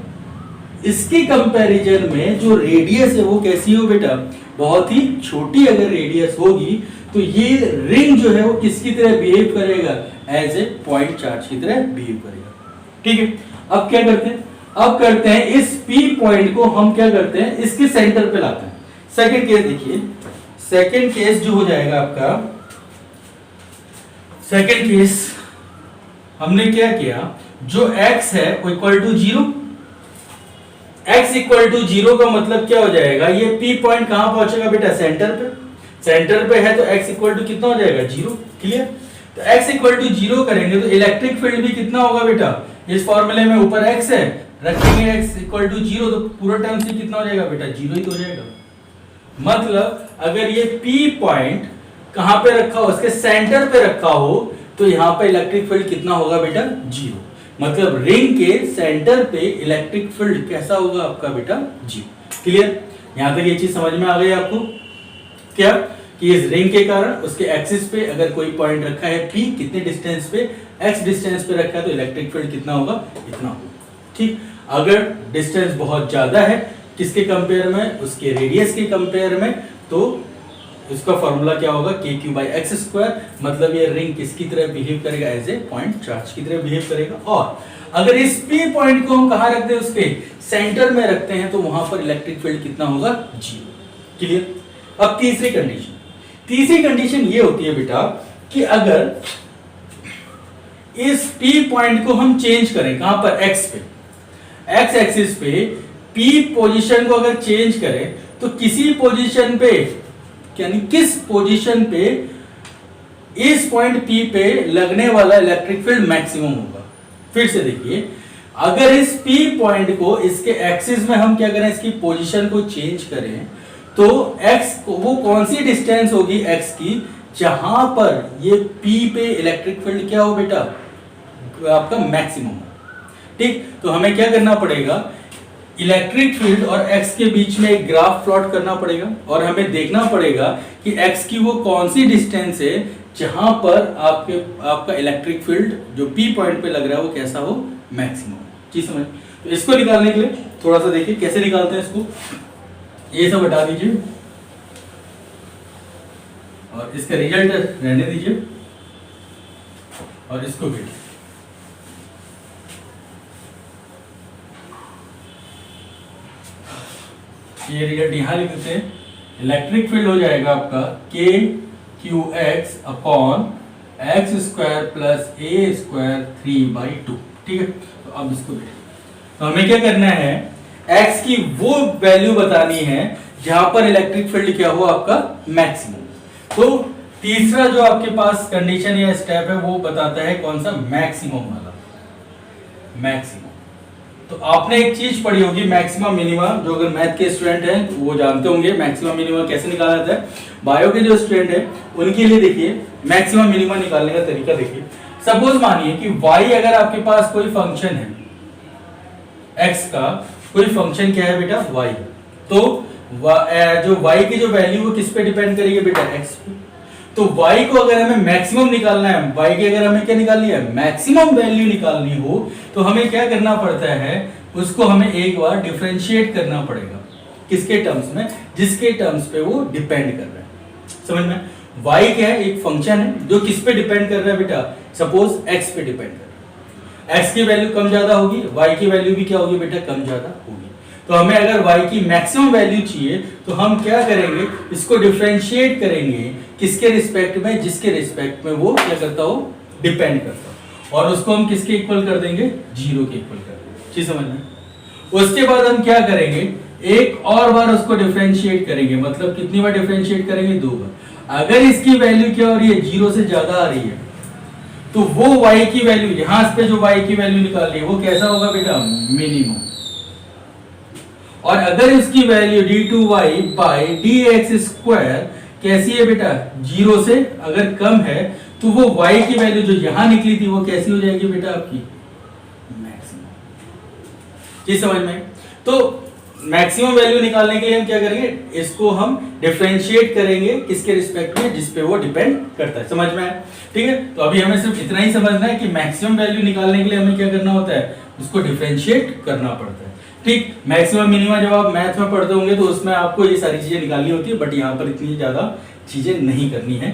इसके कंपैरिजन में जो रेडियस है वो कैसी हो बेटा, बहुत ही छोटी अगर रेडियस होगी, तो ये रिंग जो है वो किसकी तरह बिहेव करेगा, एज ए पॉइंट चार्ज की तरह बिहेव करेगा। ठीक है, अब क्या करते हैं, अब करते हैं इस P पॉइंट को हम क्या करते हैं, इसके सेंटर पे लाते हैं। सेकंड केस देखिए, सेकंड केस जो हो जाएगा आपका, सेकंड केस हमने क्या किया, जो x है वो equal to 0, x equal to 0 का मतलब क्या हो जाएगा, ये P पॉइंट कहां पहुंचेगा बेटा, सेंटर पे। सेंटर पे है तो x इक्वल टू कितना हो जाएगा, 0। क्लियर। तो x इक्वल टू 0 करेंगे तो इलेक्ट्रिक फील्ड भी कितना होगा बेटा, इस फॉर्मूले में ऊपर x है, रखेंगे x इक्वल टू 0 तो पूरा टर्म से कितना हो जाएगा बेटा, 0 ही तो हो जाएगा। मतलब अगर ये P पॉइंट कहां पे रखा हो, इसके सेंटर पे रखा हो, तो यहां पे इलेक्ट्रिक फील्ड कितना होगा बेटा, 0। मतलब रिंग के सेंटर पे इलेक्ट्रिक फील्ड कैसा होगा आपका बेटा, 0। क्लियर। यहां तक ये चीज समझ में आ गई आपको क्या। कि इस रिंग के कारण उसके एक्सिस पे अगर कोई पॉइंट रखा है P, कितने डिस्टेंस पे, x डिस्टेंस पे रखा है, तो इलेक्ट्रिक फील्ड कितना होगा, इतना होगा। ठीक, अगर डिस्टेंस बहुत ज्यादा है किसके कंपेयर में, उसके रेडियस के कंपेयर में, तो इसका फॉर्मूला क्या होगा, KQ/x²। मतलब ये रिंग किसकी तरह बिहेव करेगा, एज ए पॉइंट चार्ज की तरह बिहेव करेगा। और अगर इस P पॉइंट को हम कहां रखते हैं, उसके सेंटर में रखते हैं, तो वहां पर इलेक्ट्रिक फील्ड कितना होगा, 0। क्लियर। अब तीसरी कंडीशन ये होती है बेटा कि अगर इस P पॉइंट को हम चेंज करें, कहां पर, x पे, x एक्सिस पे P पोजीशन को अगर चेंज करें, तो किसी पोजीशन पे, यानी किस पोजीशन पे इस पॉइंट P पे लगने वाला इलेक्ट्रिक फील्ड मैक्सिमम होगा। फिर से देखिए, अगर इस P पॉइंट को इसके एक्सिस में हम क्या करें, इसकी पोजीशन को चेंज करें, तो x को, वो कौन सी डिस्टेंस होगी x की, जहां पर ये P पे इलेक्ट्रिक फील्ड क्या हो बेटा, आपका मैक्सिमम हो। ठीक, तो हमें क्या करना पड़ेगा, इलेक्ट्रिक फील्ड और x के बीच में एक ग्राफ प्लॉट करना पड़ेगा, और हमें देखना पड़ेगा कि x की वो कौन सी डिस्टेंस है जहां पर आपका इलेक्ट्रिक फील्ड जो P पॉइंट पे लग रहा है वो कैसा हो, मैक्सिमम। जी समझ। तो इसको निकालने के लिए थोड़ा सा देखिए कैसे निकालते हैं इसको। ये सब हटा दीजिए और इसका रिजल्ट रहने दीजिए, और इसको भी ये रिजल्ट यहां लिख देते हैं। इलेक्ट्रिक फील्ड हो जाएगा आपका KQX/x² + a² 3/2। ठीक है, तो अब इसको तो हमें क्या करना है, x की वो वैल्यू बतानी है जहां पर इलेक्ट्रिक फील्ड क्या हो, आपका मैक्सिमम। तो तीसरा जो आपके पास कंडीशन या स्टेप है वो बताता है कौन सा, मैक्सिमम वाला, मैक्सिमम। तो आपने एक चीज पढ़ी होगी, मैक्सिमम मिनिमम, जो अगर मैथ के स्टूडेंट हैं वो जानते होंगे मैक्सिमम मिनिमम कैसे निकाला जाता है। बायो के जो स्टूडेंट है उनके लिए देखिए मैक्सिमम मिनिमम निकालने का तरीका देखिए। सपोज मानिए कि y अगर आपके पास कोई फंक्शन है, x का कोई फंक्शन क्या है बेटा, y, तो जो y की जो वैल्यू वो किस पे डिपेंड करेगी बेटा, x पे। तो y को अगर हमें मैक्सिमम निकालना है, y की अगर हमें क्या निकालनी है, मैक्सिमम वैल्यू निकालनी हो, तो हमें क्या करना पड़ता है, उसको हमें एक बार डिफरेंशिएट करना पड़ेगा। किसके टर्म्स में, जिसके टर्म्स पे वो डिपेंड कर रहा है। समझ में, y क्या है, एक फंक्शन है जो किस पे डिपेंड कर रहा है बेटा, सपोज x पे डिपेंड कर रहा है। x की वैल्यू कम ज्यादा होगी, y की वैल्यू भी क्या होगी बेटा, कम ज्यादा होगी। तो हमें अगर y की मैक्सिमम वैल्यू चाहिए तो हम क्या करेंगे, इसको डिफरेंशिएट करेंगे किसके रिस्पेक्ट में, जिसके रिस्पेक्ट में वो क्या करता हो, डिपेंड करता हो, और उसको हम किसके इक्वल कर देंगे, 0 के इक्वल कर देंगे। ठीक समझ में। उसके बाद हम क्या करेंगे, एक और बार उसको डिफरेंशिएट करेंगे, मतलब कितनी बार डिफरेंशिएट करेंगे, 2 बार। अगर इसकी वैल्यू क्या हो रही है, 0 से ज्यादा आ रही है, तो वो y की वैल्यू, यहां पे जो y की वैल्यू निकाल रही है वो कैसा होगा बेटा, मिनिमम। और अगर इसकी वैल्यू d2y/dx² कैसी है बेटा, 0 से अगर कम है, तो वो y की वैल्यू जो यहां निकली थी वो कैसी हो जाएगी बेटा, आपकी मैक्सिमम। जी समझ में। तो मैक्सिमम वैल्यू निकालने के लिए हम क्या करेंगे, इसको हम डिफरेंशिएट करेंगे किसके रिस्पेक्ट में, जिस पे वो डिपेंड करता है। समझ में आया। ठीक है, तो अभी हमें सिर्फ इतना ही समझना है कि मैक्सिमम वैल्यू निकालने के लिए हमें क्या करना होता है, उसको डिफरेंशिएट करना पड़ता है। ठीक, मैक्सिमम मिनिमम जब आप मैथ में पढ़ते होंगे तो उसमें आपको ये सारी चीजें निकालनी होती है, बट यहाँ पर इतनी ज्यादा चीजें नहीं करनी है।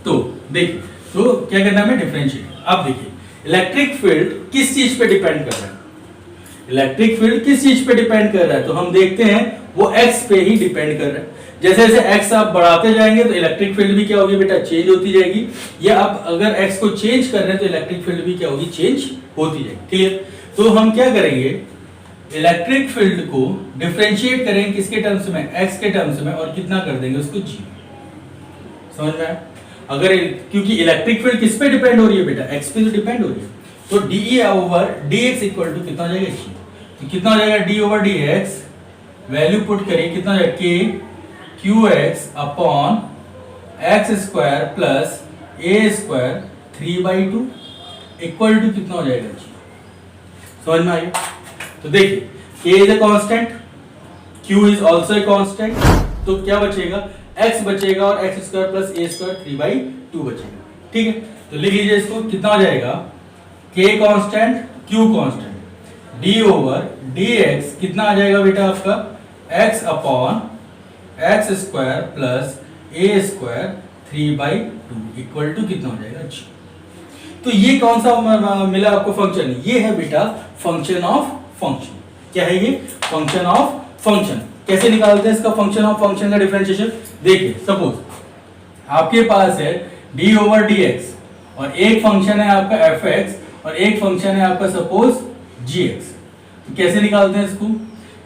तो देखिए, तो क्या करना है, डिफरेंशिएट। अब देखिए इलेक्ट्रिक फील्ड किस चीज पे डिपेंड कर रहा है, इलेक्ट्रिक फील्ड किस चीज पे डिपेंड कर रहा है, तो हम देखते हैं वो x पे ही डिपेंड कर रहा है। जैसे जैसे x आप बढ़ाते जाएंगे तो इलेक्ट्रिक फील्ड भी क्या होगी बेटा, चेंज होती जाएगी, या आप अगर x को चेंज कर रहे हैं तो इलेक्ट्रिक फील्ड भी क्या होगी, चेंज होती जाएगी। क्लियर। तो हम क्या करेंगे, इलेक्ट्रिक फील्ड को डिफरेंशिएट करेंगे किसके टर्म्स में, x के टर्म्स में, और कितना कर देंगे उसको 0। समझ में आया। अगर क्योंकि इलेक्ट्रिक फील्ड किस पे डिपेंड हो रही है बेटा, x पे तो डिपेंड हो रही है, तो dE/dx इक्वल टू कितना हो जाएगा, 0। तो कितना हो जाएगा, d/dx, वैल्यू पुट करिए, कितना हो जाएगा, KQX/x² + a² 3/2 इक्वल टू कितना हो जाएगा, 0। समझ में आया। तो देखिए k is a constant, q is also a constant, तो क्या बचेगा, x बचेगा और x square plus a square 3/2 बचेगा। ठीक है, तो लिख लीजिए इसको, कितना हो जाएगा, k constant q constant d over dx कितना आ जाएगा बेटा आपका, x upon x square plus a square 3/2 equal to कितना हो जाएगा g। तो ये कौन सा मिला आपको फंक्शन, ये है बेटा फंक्शन ऑफ फंक्शन। क्या है ये, फंक्शन ऑफ फंक्शन। कैसे निकालते हैं इसका फंक्शन ऑफ फंक्शन का डिफरेंशिएशन, देखिए सपोज आपके पास है d ओवर dx और एक फंक्शन है आपका fx और एक फंक्शन है आपका सपोज gx। तो कैसे निकालते हैं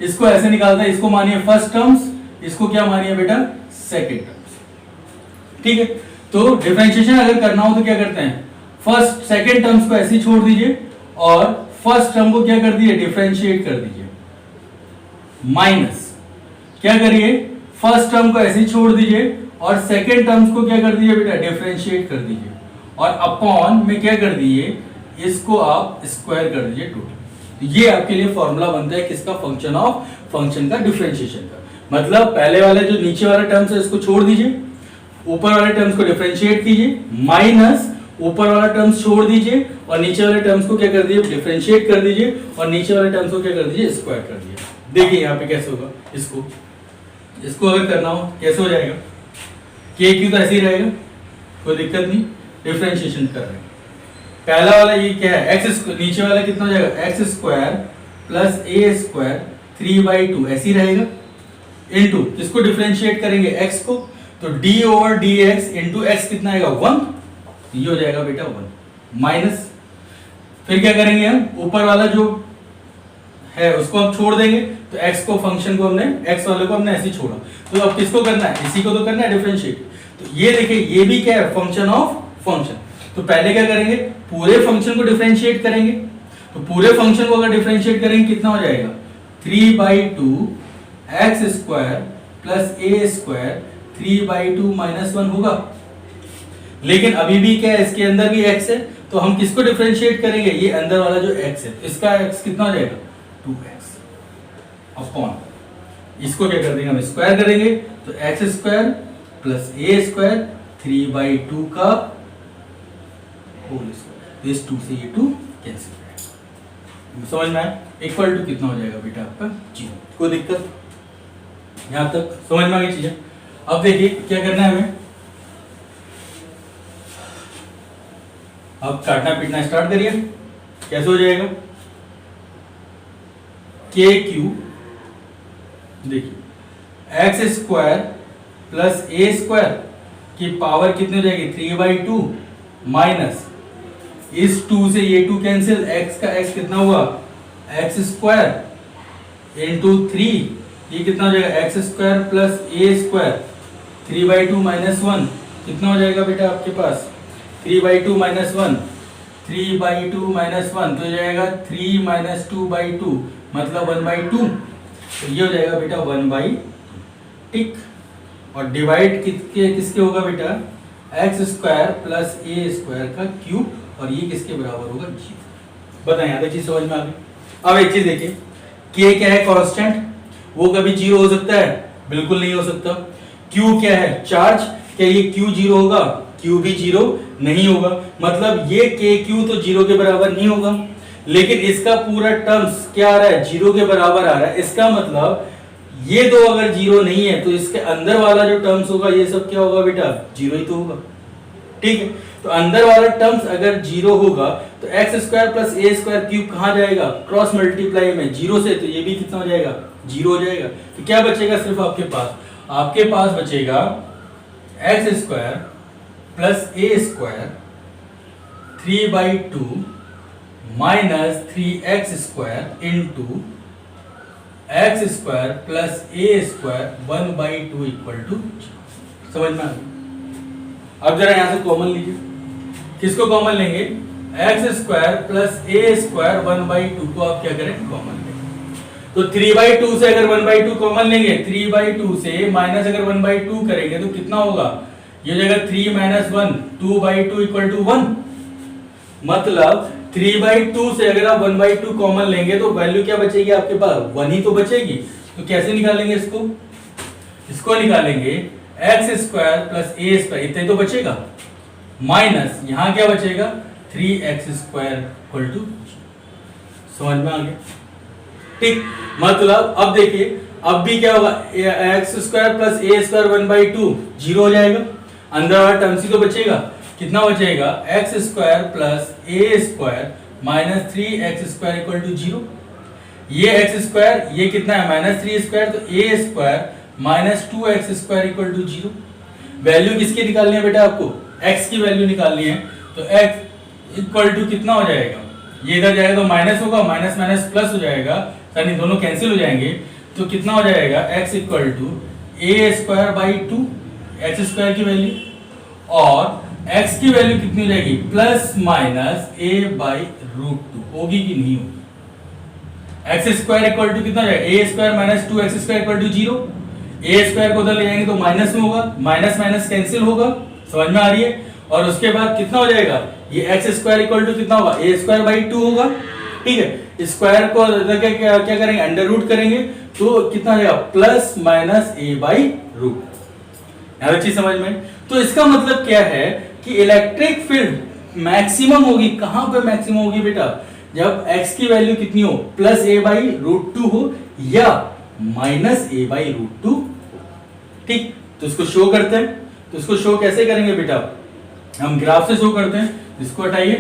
इसको ऐसे निकालते हैं, इसको मानिए फर्स्ट टर्म्स, इसको क्या मानिए बेटा सेकंड टर्म्स। ठीक है, तो डिफरेंशिएशन अगर करना हो तो क्या करते हैं, फर्स्ट सेकंड टर्म्स को ऐसे ही छोड़ दीजिए और फर्स्ट टर्म को क्या कर दीजिए, डिफरेंशिएट कर दीजिए, माइनस क्या करिए, फर्स्ट टर्म को ऐसे ही छोड़ दीजिए और सेकंड टर्म्स को क्या कर दीजिए बेटा, डिफरेंशिएट कर दीजिए और अपॉन में क्या कर दीजिए, इसको आप स्क्वायर कर दीजिए टोटल। ये आपके लिए फॉर्मूला बनता है किसका, फंक्शन ऑफ फंक्शन का डिफरेंशिएशन का। मतलब पहले वाले जो नीचे वाला टर्म्स है इसको छोड़ दीजिए, ऊपर वाले टर्म्स को डिफरेंशिएट कीजिए, माइनस ऊपर वाला टर्म्स छोड़ दीजिए और नीचे वाले टर्म्स को क्या कर दीजिए, डिफरेंशिएट कर दीजिए और नीचे वाले टर्म्स को क्या कर दीजिए, स्क्वायर कर दीजिए। देखिए यहाँ पे कैसे होगा, इसको अगर करना हो कैसे हो जाएगा, के क्यू तो ऐसे ही रहेगा, कोई दिक्कत नहीं, डिफरेंशिएशन कर रहे हैं। पहला वाला ये क्या है, एक्स, नीचे वाला कितना हो जाएगा, एक्स स्क्वायर प्लस ए स्क्वायर 3/2 ऐसे ही रहेगा, इनटू किसको डिफरेंशिएट करेंगे, एक्स को, तो d over dx into x कितना आएगा 1, ये हो जाएगा बेटा 1 माइनस, फिर क्या करेंगे हम, ऊपर वाला जो है उसको हम छोड़ देंगे, तो x को फंक्शन को हमने x वाले को हमने ऐसे ही छोड़ा, तो अब किसको करना है, इसी को तो करना है डिफरेंशिएट। तो ये देखिए ये भी क्या है, फंक्शन ऑफ फंक्शन। तो पहले क्या करेंगे, पूरे फंक्शन को डिफरेंशिएट करेंगे, तो पूरे फंक्शन को अगर डिफरेंशिएट करेंगे कितना हो जाएगा, 3/2 x square plus a square 3/2 minus 1 होगा। लेकिन अभी भी क्या है, इसके अंदर भी x है, तो हम किसको डिफरेंशिएट करेंगे, ये अंदर वाला जो x है, इसका x कितना हो जाएगा 2x अपॉन, इसको क्या कर देंगे हम, स्क्वायर करेंगे, तो x square plus a square 3/2 का होल स्क्वायर, इस 2 से ये 2 कैंसिल हो जाएगा। समझ में आया, इक्वल टू कितना हो जाएगा बेटा आपका 0। कोई दिक्कत, यहां तक समझ में आ गई चीजें। अब देखिए क्या करना है हमें, अब काटना पीटना स्टार्ट करिए। कैसे हो जाएगा, के क्यू, देखिए एक्स स्क्वायर प्लस ए स्क्वायर की पावर कितनी हो जाएगी 3/2 माइनस इस 2 से ये 2 कैंसिल, x का x कितना हुआ एक्स स्क्वायर इंटू 3, ये कितना हो जाएगा एक्स स्क्वायर प्लस ए स्क्वायर 3/2 माइनस 1 कितना हो जाएगा बेटा आपके पास 3/2 माइनस 1, 3/2 माइनस 1 तो हो जाएगा 3 माइनस 2/2 मतलब 1/2, तो ये हो जाएगा बेटा 1/2। ठीक, और डिवाइड किसके होगा बेटा, एक्स स्क्वायर प्लस ए स्क्वायर का क्यूब, और ये किसके बराबर होगा 0। बताएं, आधा चीज समझ में आ गई। अब एक चीज देखिए, के क्या है कांस्टेंट, वो कभी 0 हो सकता है, बिल्कुल नहीं हो सकता। क्यू क्या है चार्ज, क्या ये क्यू 0 होगा, क्यू भी 0 नहीं होगा, मतलब ये के क्यू तो 0 के बराबर नहीं होगा। लेकिन इसका पूरा टर्म्स क्या आ रहा है 0 के बराबर आ रहा है, इसका मतलब ये दो अगर 0 नहीं है तो इसके अंदर वाला जो टर्म्स होगा ये सब क्या होगा बेटा 0 ही तो होगा। ठीक है, तो अंदर वाला टर्म्स अगर 0 होगा तो एक्स स्क्वायर प्लस ए स्क्वायर क्यूब कहां जाएगा, क्रॉस मल्टीप्लाई में 0 से, तो ये भी कितना हो जाएगा 0 हो जाएगा। तो क्या बचेगा सिर्फ आपके पास बचेगा x square plus A square 3/2 minus 3x square into X square plus A square 1/2 equal to 0। समझ में आ गई। अब जरा यहां से कॉमन लीजिए, किसको कॉमन लेंगे, एक्स स्क्वायर प्लस ए स्क्वायर 1/2 को आप क्या करें कॉमन लेंगे, तो 3/2 से अगर 1/2 कॉमन लेंगे, 3/2 से माइनस अगर 1/2 करेंगे तो कितना होगा, ये हो जाएगा 3 माइनस 1 2/2 इक्वल टू 1, मतलब 3/2 से अगर आप 1/2 कॉमन लेंगे तो वैल्यू क्या बचेगी आपके पास 1 ही तो बचेगी। तो कैसे निकालेंगे इसको, इसको निकालेंगे एक्स स्क्वायर प्लस ए स्क्वायर, इतने तो बचेगा, माइनस यहाँ क्या बचेगा 3x स्क्वायर इक्वल टू, समझ में आ गया? ठीक, मतलब अब देखिए अब भी क्या होगा, एक्स स्क्वायर प्लस ए स्क्वायर 1/2 जीरो हो जाएगा, अंदर वाला टर्म सी तो बचेगा, कितना बचेगा x square plus A square minus 3x square equal to zero. ये एक्स स्क्वायर ये कितना है माइनस 3 स्क्वायर, तो a square minus 2x square equal to zero. Value किसकी निकालनी है बेटा आपको, x की वैल्यू निकालनी है, तो x इक्वल टू कितना हो जाएगा, ये इधर जाएगा तो माइनस होगा, माइनस माइनस प्लस हो जाएगा, यानी दोनों कैंसिल हो जाएंगे, तो कितना हो जाएगा x equal to A square by 2, X square की वैल्यू, और x की वैल्यू कितनी हो जाएगी plus minus a by root 2, होगी कि नहीं होगी? एक्स स्क्वायर इक्वल टू कितना हो जाएगा a square minus 2x square equal to zero, a square को उधर ले जाएंगे तो माइनस में होगा, माइनस माइनस कैंसिल होगा, समझ में आ रही है? और उसके बाद कितना हो जाएगा, ये एक्स स्क्वायर इक्वल टू कितना होगा ए स्क्वायर बाई 2 होगा, ठीक है? स्क्वायर को क्या करेंगे अंडर रूट करेंगे, तो कितना आएगा plus minus a by root. हर चीज समझ में? तो इसका मतलब क्या है कि इलेक्ट्रिक फील्ड मैक्सिमम होगी, कहां पे मैक्सिमम होगी बेटा, जब x की वैल्यू कितनी हो प्लस ए बाई रूट 2 हो या माइनस ए बाई रूट 2, ठीक? तो इसको शो करते हैं, तो इसको शो कैसे करेंगे बेटा, हम ग्राफ से शो करते हैं, इसको हटाइए,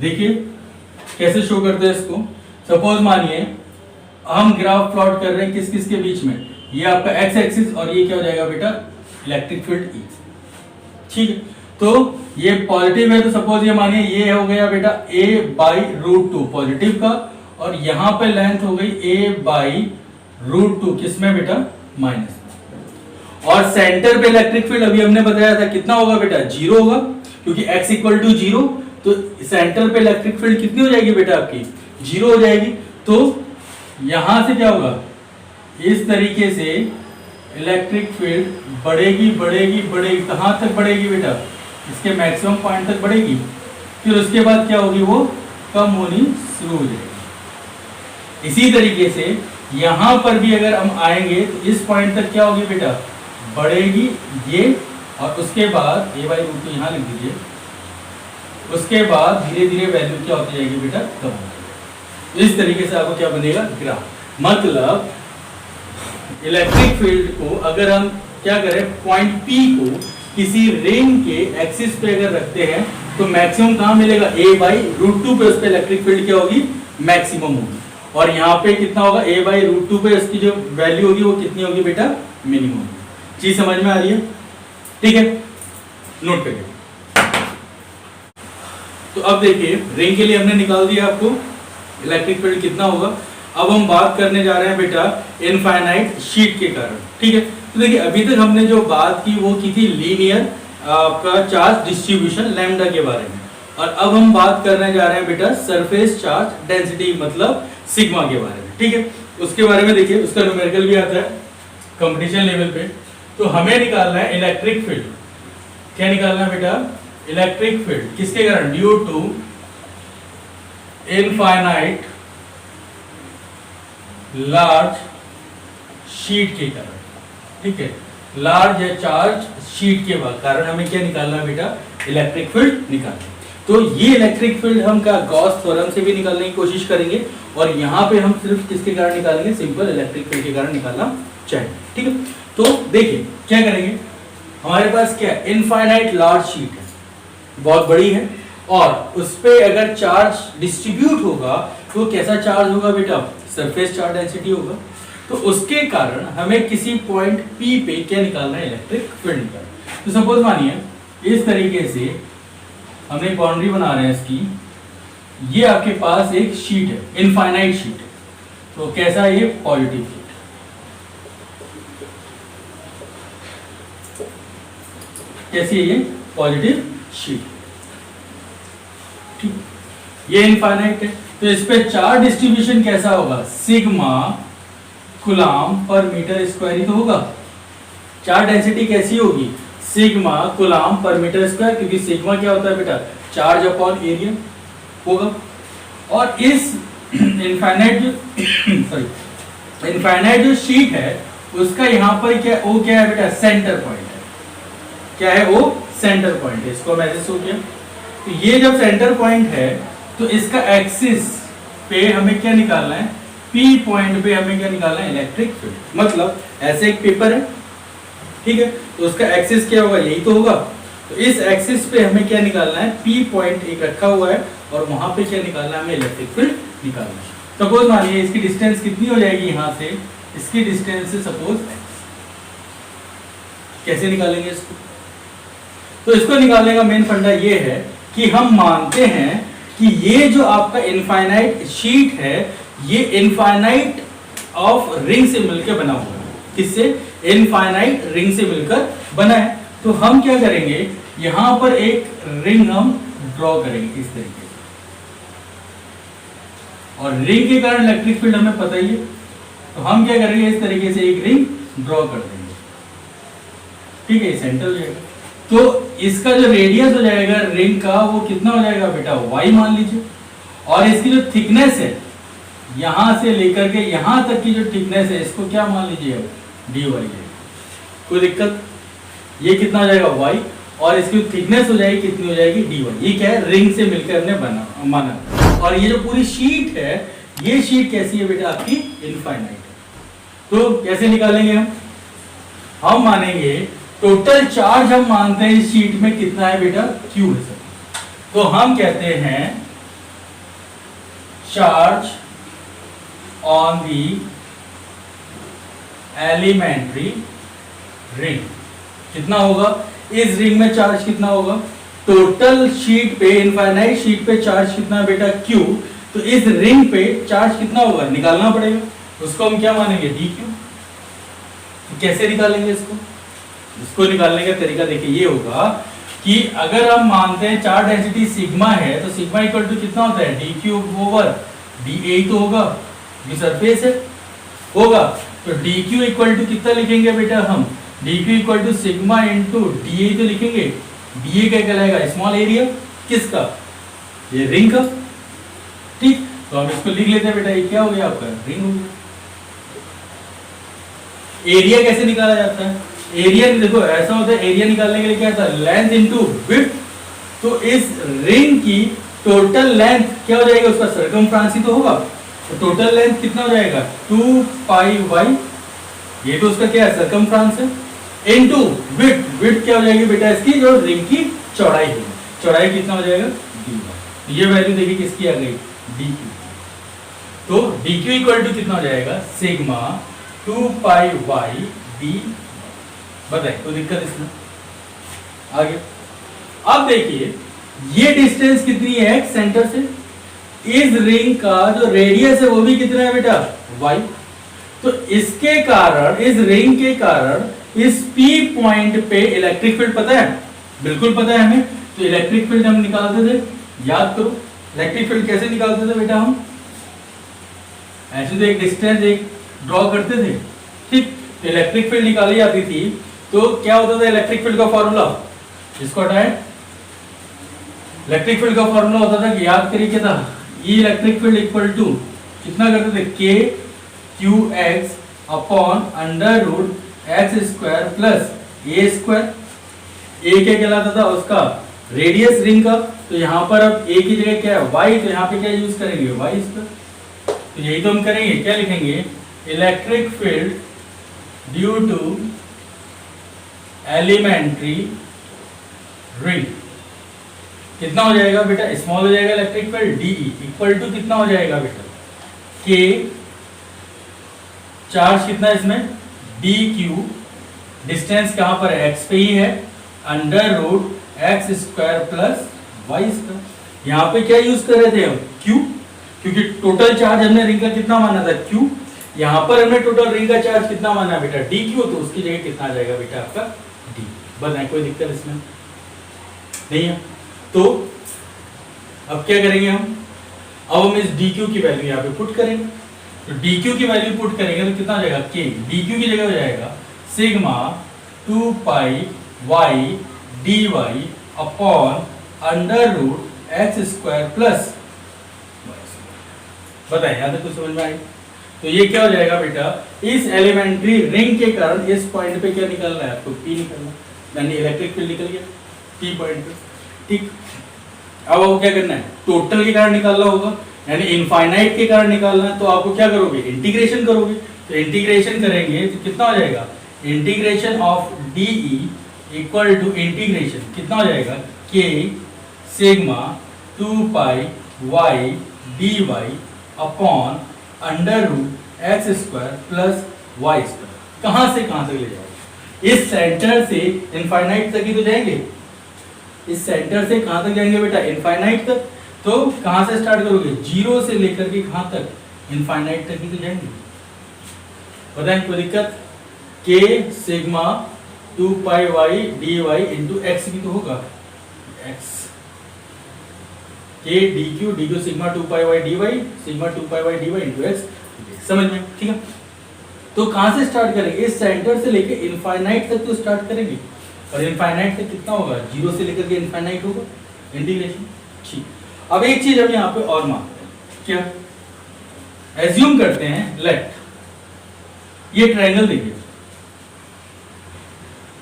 देखिए कैसे शो करते हैं इसको। सपोज मानिए हम ग्राफ प्लॉट कर रहे हैं किस किस के बीच में, ये आपका एक्स एक्सिस और ये क्या हो जाएगा बेटा इलेक्ट्रिक फील्ड E, ठीक है? तो ये पॉजिटिव है, तो सपोज ये मानिए ये हो गया बेटा a बाई रूट 2 पॉजिटिव का, और यहां पे लेंथ हो गई a बाई रूट 2 किसमें बेटा माइनस, और सेंटर पे इलेक्ट्रिक फील्ड अभी हमने बताया था कितना होगा बेटा जीरो होगा, क्योंकि x इक्वल टू जीरो, तो सेंटर पे इलेक्ट्रिक फील्ड कितनी हो जाएगी बेटा आपकी जीरो हो जाएगी। तो यहां से क्या होगा, इस तरीके से इलेक्ट्रिक फील्ड बढ़ेगी बढ़ेगी बढ़ेगी, कहां तक बढ़ेगी बेटा, इसके मैक्सिमम पॉइंट तक बढ़ेगी, फिर उसके बाद क्या होगी वो कम होनी शुरू हो जाएगी। इसी तरीके से यहां पर भी अगर हम आएंगे तो इस पॉइंट तक क्या होगी बेटा बढ़ेगी ये, और उसके बाद ए बाई रूट 2 यहां लिख दीजिए, उसके बाद धीरे धीरे वैल्यू क्या होती जाएगी बेटा कम हो जाएगी। इस तरीके से आपको क्या बनेगा ग्राफ, मतलब इलेक्ट्रिक फील्ड को अगर हम क्या करें पॉइंट P को किसी रिंग के एक्सिस पे अगर रखते हैं तो मैक्सिमम कहां मिलेगा a बाई रूट 2 पे, उस पे इलेक्ट्रिक फील्ड क्या होगी मैक्सिमम होगी, और यहाँ पे कितना होगा a बाई रूट 2 पे इसकी जो वैल्यू होगी वो कितनी होगी बेटा मिनिमम होगी। चीज समझ में आ रही है? ठीक है, नोट करिए। तो अब देखिए रिंग के लिए हमने निकाल दिया आपको इलेक्ट्रिक फील्ड कितना होगा। अब हम बात करने जा रहे हैं बेटा इनफाइनाइट शीट के कारण, ठीक है? तो देखिए अभी तक हमने जो बात की वो की थी लीनियर आपका चार्ज डिस्ट्रीब्यूशन लैम्डा के बारे में, और अब हम बात करने जा रहे हैं बेटा सरफेस चार्ज डेंसिटी मतलब सिग्मा के बारे में, ठीक है? उसके बारे में देखिए उसका न्यूमेरिकल भी आता है कंपटीशन लेवल पे। तो हमें निकालना है इलेक्ट्रिक फील्ड, क्या निकालना है बेटा इलेक्ट्रिक फील्ड किसके कारण, due to infinite large sheet के कारण, ठीक है? लार्ज या चार्ज शीट के कारण हमें क्या निकालना है बेटा इलेक्ट्रिक फील्ड निकालना। तो ये इलेक्ट्रिक फील्ड हम का गॉस थ्योरम से भी निकालने की कोशिश करेंगे, और यहाँ पे हम सिर्फ किसके कारण निकालेंगे सिंपल इलेक्ट्रिक फील्ड के कारण निकालना चाहिए, ठीक है? तो देखिए क्या करेंगे, हमारे पास क्या इनफाइनाइट लार्ज शीट है, बहुत बड़ी है, और उस पे अगर चार्ज डिस्ट्रीब्यूट होगा तो कैसा चार्ज होगा बेटा सरफेस चार्ज डेंसिटी होगा। तो उसके कारण हमें किसी पॉइंट P पे क्या निकालना है इलेक्ट्रिक फील्ड निकालना। तो सपोज मानिए इस तरीके से हम एक बाउंड्री बना रहे हैं इसकी, ये आपके पास एक शीट है इनफाइनाइट शीट है, तो कैसा है ये पॉजिटिव शीट, कैसी है ये पॉजिटिव शीट, ठीक? ये इनफाइनाइट है, तो इस पे चार्ज डिस्ट्रीब्यूशन कैसा होगा sigma coulomb per metre square ही तो होगा। चार्ज डेंसिटी कैसी होगी sigma coulomb per metre square, क्योंकि सिग्मा क्या होता है बेटा चार्ज अपॉन एरिया होगा। और इस इनफाइनाइट जो शीट है उसका यहाँ पर क्या ओ क्या है बेटा, सेंटर पॉइंट है। क्या है वो, सेंटर पॉइंट है। इसको हम ऐसे शो किया, तो ये जब सेंटर पॉइंट है तो इसका एक्सिस पे हमें क्या निकालना है, पी पॉइंट पे हमें क्या निकालना है, इलेक्ट्रिक फील्ड। मतलब ऐसे एक पेपर है, ठीक है, तो उसका एक्सिस क्या होगा, यही तो होगा। तो इस एक्सिस पे हमें क्या निकालना है, पी पॉइंट एक रखा हुआ है और वहां पे क्या निकालना है, हमें इलेक्ट्रिक फील्ड निकालना है। सपोज मानिए इसकी डिस्टेंस कितनी हो जाएगी, यहां से इसकी डिस्टेंस से सपोज कैसे निकालेंगे इसको, तो इसको निकालने का मेन फंडा ये है कि हम मानते हैं कि ये जो आपका इनफाइनाइट शीट है ये इनफाइनाइट ऑफ रिंग से मिलकर बना हुआ है। किससे, इनफाइनाइट रिंग से मिलकर बना है। तो हम क्या करेंगे, यहां पर एक रिंग हम ड्रॉ करेंगे इस तरीके से, और रिंग के कारण इलेक्ट्रिक फील्ड हमें पता ही है, तो हम क्या करेंगे, इस तरीके से एक रिंग ड्रॉ कर देंगे, ठीक है, सेंटर हो जाएगा। तो इसका जो रेडियस हो जाएगा रिंग का वो कितना हो जाएगा बेटा, y मान लीजिए, और इसकी जो थिकनेस है यहां से लेकर के यहां तक की जो थिकनेस है इसको क्या मान लीजिए, dy है। कोई दिक्कत, ये कितना हो जाएगा y, और इसकी थिकनेस हो जाएगी कितनी हो जाएगी, dy। ये क्या है, रिंग से मिलकर हमने बना माना। और ये जो पूरी शीट है, ये शीट कैसी है बेटा, आपकी इनफाइनाइट है। तो कैसे निकालेंगे हम मानेंगे टोटल चार्ज, हम मानते हैं इस शीट में कितना है बेटा, Q है सर। तो हम कहते हैं charge on the elementary ring कितना होगा, इस रिंग में चार्ज कितना होगा, टोटल शीट पे, इनफाइनाइट शीट पे चार्ज कितना है बेटा, Q। तो इस रिंग पे चार्ज कितना होगा, निकालना पड़ेगा, उसको हम क्या मानेंगे, dq। तो कैसे निकालेंगे इसको निकालने का तरीका देखिए ये होगा कि अगर हम मानते हैं चार्ज डेंसिटी सिग्मा है, तो सिग्मा इक्वल टू कितना होता है, D cube over D A तो होगा, ये सरफेस है होगा। तो डी क्यू इक्वल टू कितना लिखेंगे बेटा हम, D Q equal to sigma into D A तो लिखेंगे, डी ए क्या कहलाएगा, स्मॉल एरिया किसका, ये रिंग का, ठीक। तो हम इसको लिख लेते हैं बेटा, ये क्या हो गया आपका, रिंग हो गया। एरिया कैसे निकाला जाता है, एरिया देखो ऐसा होता है, एरिया निकालने के लिए क्या था, लेंथ इनटू विड्थ। तो इस रिंग की टोटल लेंथ क्या हो जाएगी, उसका सर्कमफ्रेंस ही तो होगा, तो टोटल लेंथ कितना हो जाएगा, 2 पाई वाई, ये तो उसका क्या है, सर्कमफ्रेंस है, इनटू विड्थ। विड्थ क्या हो जाएगी बेटा, इसकी जो रिंग की चौड़ाई है, चौड़ाई कितना हो जाएगा, dy। तो ये वैल्यू देखिए किसकी आ गई, dq। तो dq इक्वल टू कितना हो जाएगा, सिग्मा 2 पाई वाई डी। बताइए कोई दिक्कत इसमें, आगे। अब देखिए ये डिस्टेंस कितनी है सेंटर से, इस रिंग का जो रेडियस है वो भी कितना है बेटा, y। तो इसके कारण, इस रिंग के कारण इस P पॉइंट पे इलेक्ट्रिक फील्ड पता है, बिल्कुल पता है हमें। तो इलेक्ट्रिक फील्ड हम निकालते थे, याद करो इलेक्ट्रिक फील्ड कैसे निकालते थे बेटा हम, ऐसे तो एक डिस्टेंस एक ड्रॉ करते थे, ठीक। तो इलेक्ट्रिक फील्ड निकाली जाती थी, तो क्या होता था इलेक्ट्रिक फील्ड का फॉर्मूला, इसको हटाएं, इलेक्ट्रिक फील्ड का फॉर्मूला होता था कि याद करिए क्या था, E electric field equal to कितना करते थे, k q x upon under root x square plus A square. A क्या कहलाता था, उसका रेडियस रिंग का। तो यहाँ पर अब ए की जगह क्या है, वाई, तो यहाँ पे क्या यूज करेंगे, वाई स्क्वायर। तो यही तो हम करेंगे, क्या लिखेंगे, electric field due to elementary ring कितना हो जाएगा बेटा, स्मॉल हो जाएगा electric field, D equal to कितना हो जाएगा बेटा, के चार्ज कितना है इसमें, डी क्यू, डिस्टेंस कहां पर है, एक्स पे ही है, under root x square plus Y square. यहां पे क्या यूज कर रहे थे हम, क्यू, क्योंकि टोटल चार्ज हमने रिंग का कितना माना था, क्यू। यहां पर हमने टोटल रिंग का चार्ज कितना माना है बेटा, डी क्यू, तो उसकी जगह कितना आ जाएगा बेटा आपका, डी। बताएं कोई दिक्कत इसमें नहीं है। तो अब क्या करेंगे हम, अब हम इस डी क्यू की वैल्यू यहाँ पे पुट करेंगे। तो डी क्यू की वैल्यू पुट करेंगे तो कितना हो जाएगा, के, डी क्यू की जगह हो जाएगा sigma 2 pi y d y upon under root x square plus. बताएं यहाँ तक कुछ समझ में आई। तो ये क्या हो जाएगा बेटा, इस एलिमेंट्री रिंग के कारण इस पॉइंट पे क्या निकलना है आपको, P निकलना, यानी इलेक्ट्रिक फील्ड निकल गया P पॉइंट पे। ठीक, अब आपको क्या करना है, टोटल के कारण निकालना होगा, यानी इनफाइनाइट के कारण निकालना है। तो आपको क्या करोगे, इंटीग्रेशन करोगे। तो इंटीग्रेशन करेंगे तो कितना हो जाएगा, integration of DE equal to integration कितना हो जाएगा, K sigma 2 pi y dy upon under root x square plus Y square. कहां से कहां तक ले जाओगे, इस सेंटर से इनफाइनाइट तक ही तो जाएंगे, इस सेंटर से कहां तक जाएंगे बेटा, इनफाइनाइट तक। तो कहां से स्टार्ट करोगे, 0 से लेकर के कहां तक, इनफाइनाइट तक ही तो जाएंगे। बताएं कोई दिक्कत, K sigma 2 pi y dy into x भी तो होगा, x K dq sigma 2 pi y dy sigma 2 pi y dy into x. समझ में, ठीक है। तो कहां से स्टार्ट करेंगे, इस सेंटर से लेके इनफाइनाइट तक तो स्टार्ट करेंगे, और इनफाइनाइट तक कितना होगा, 0 से लेकर के इनफाइनाइट होगा इंटीग्रेशन। ठीक, अब एक चीज हम यहाँ पे और मानते हैं, क्या एज्यूम करते हैं, लेट ये ट्रायंगल देखिए,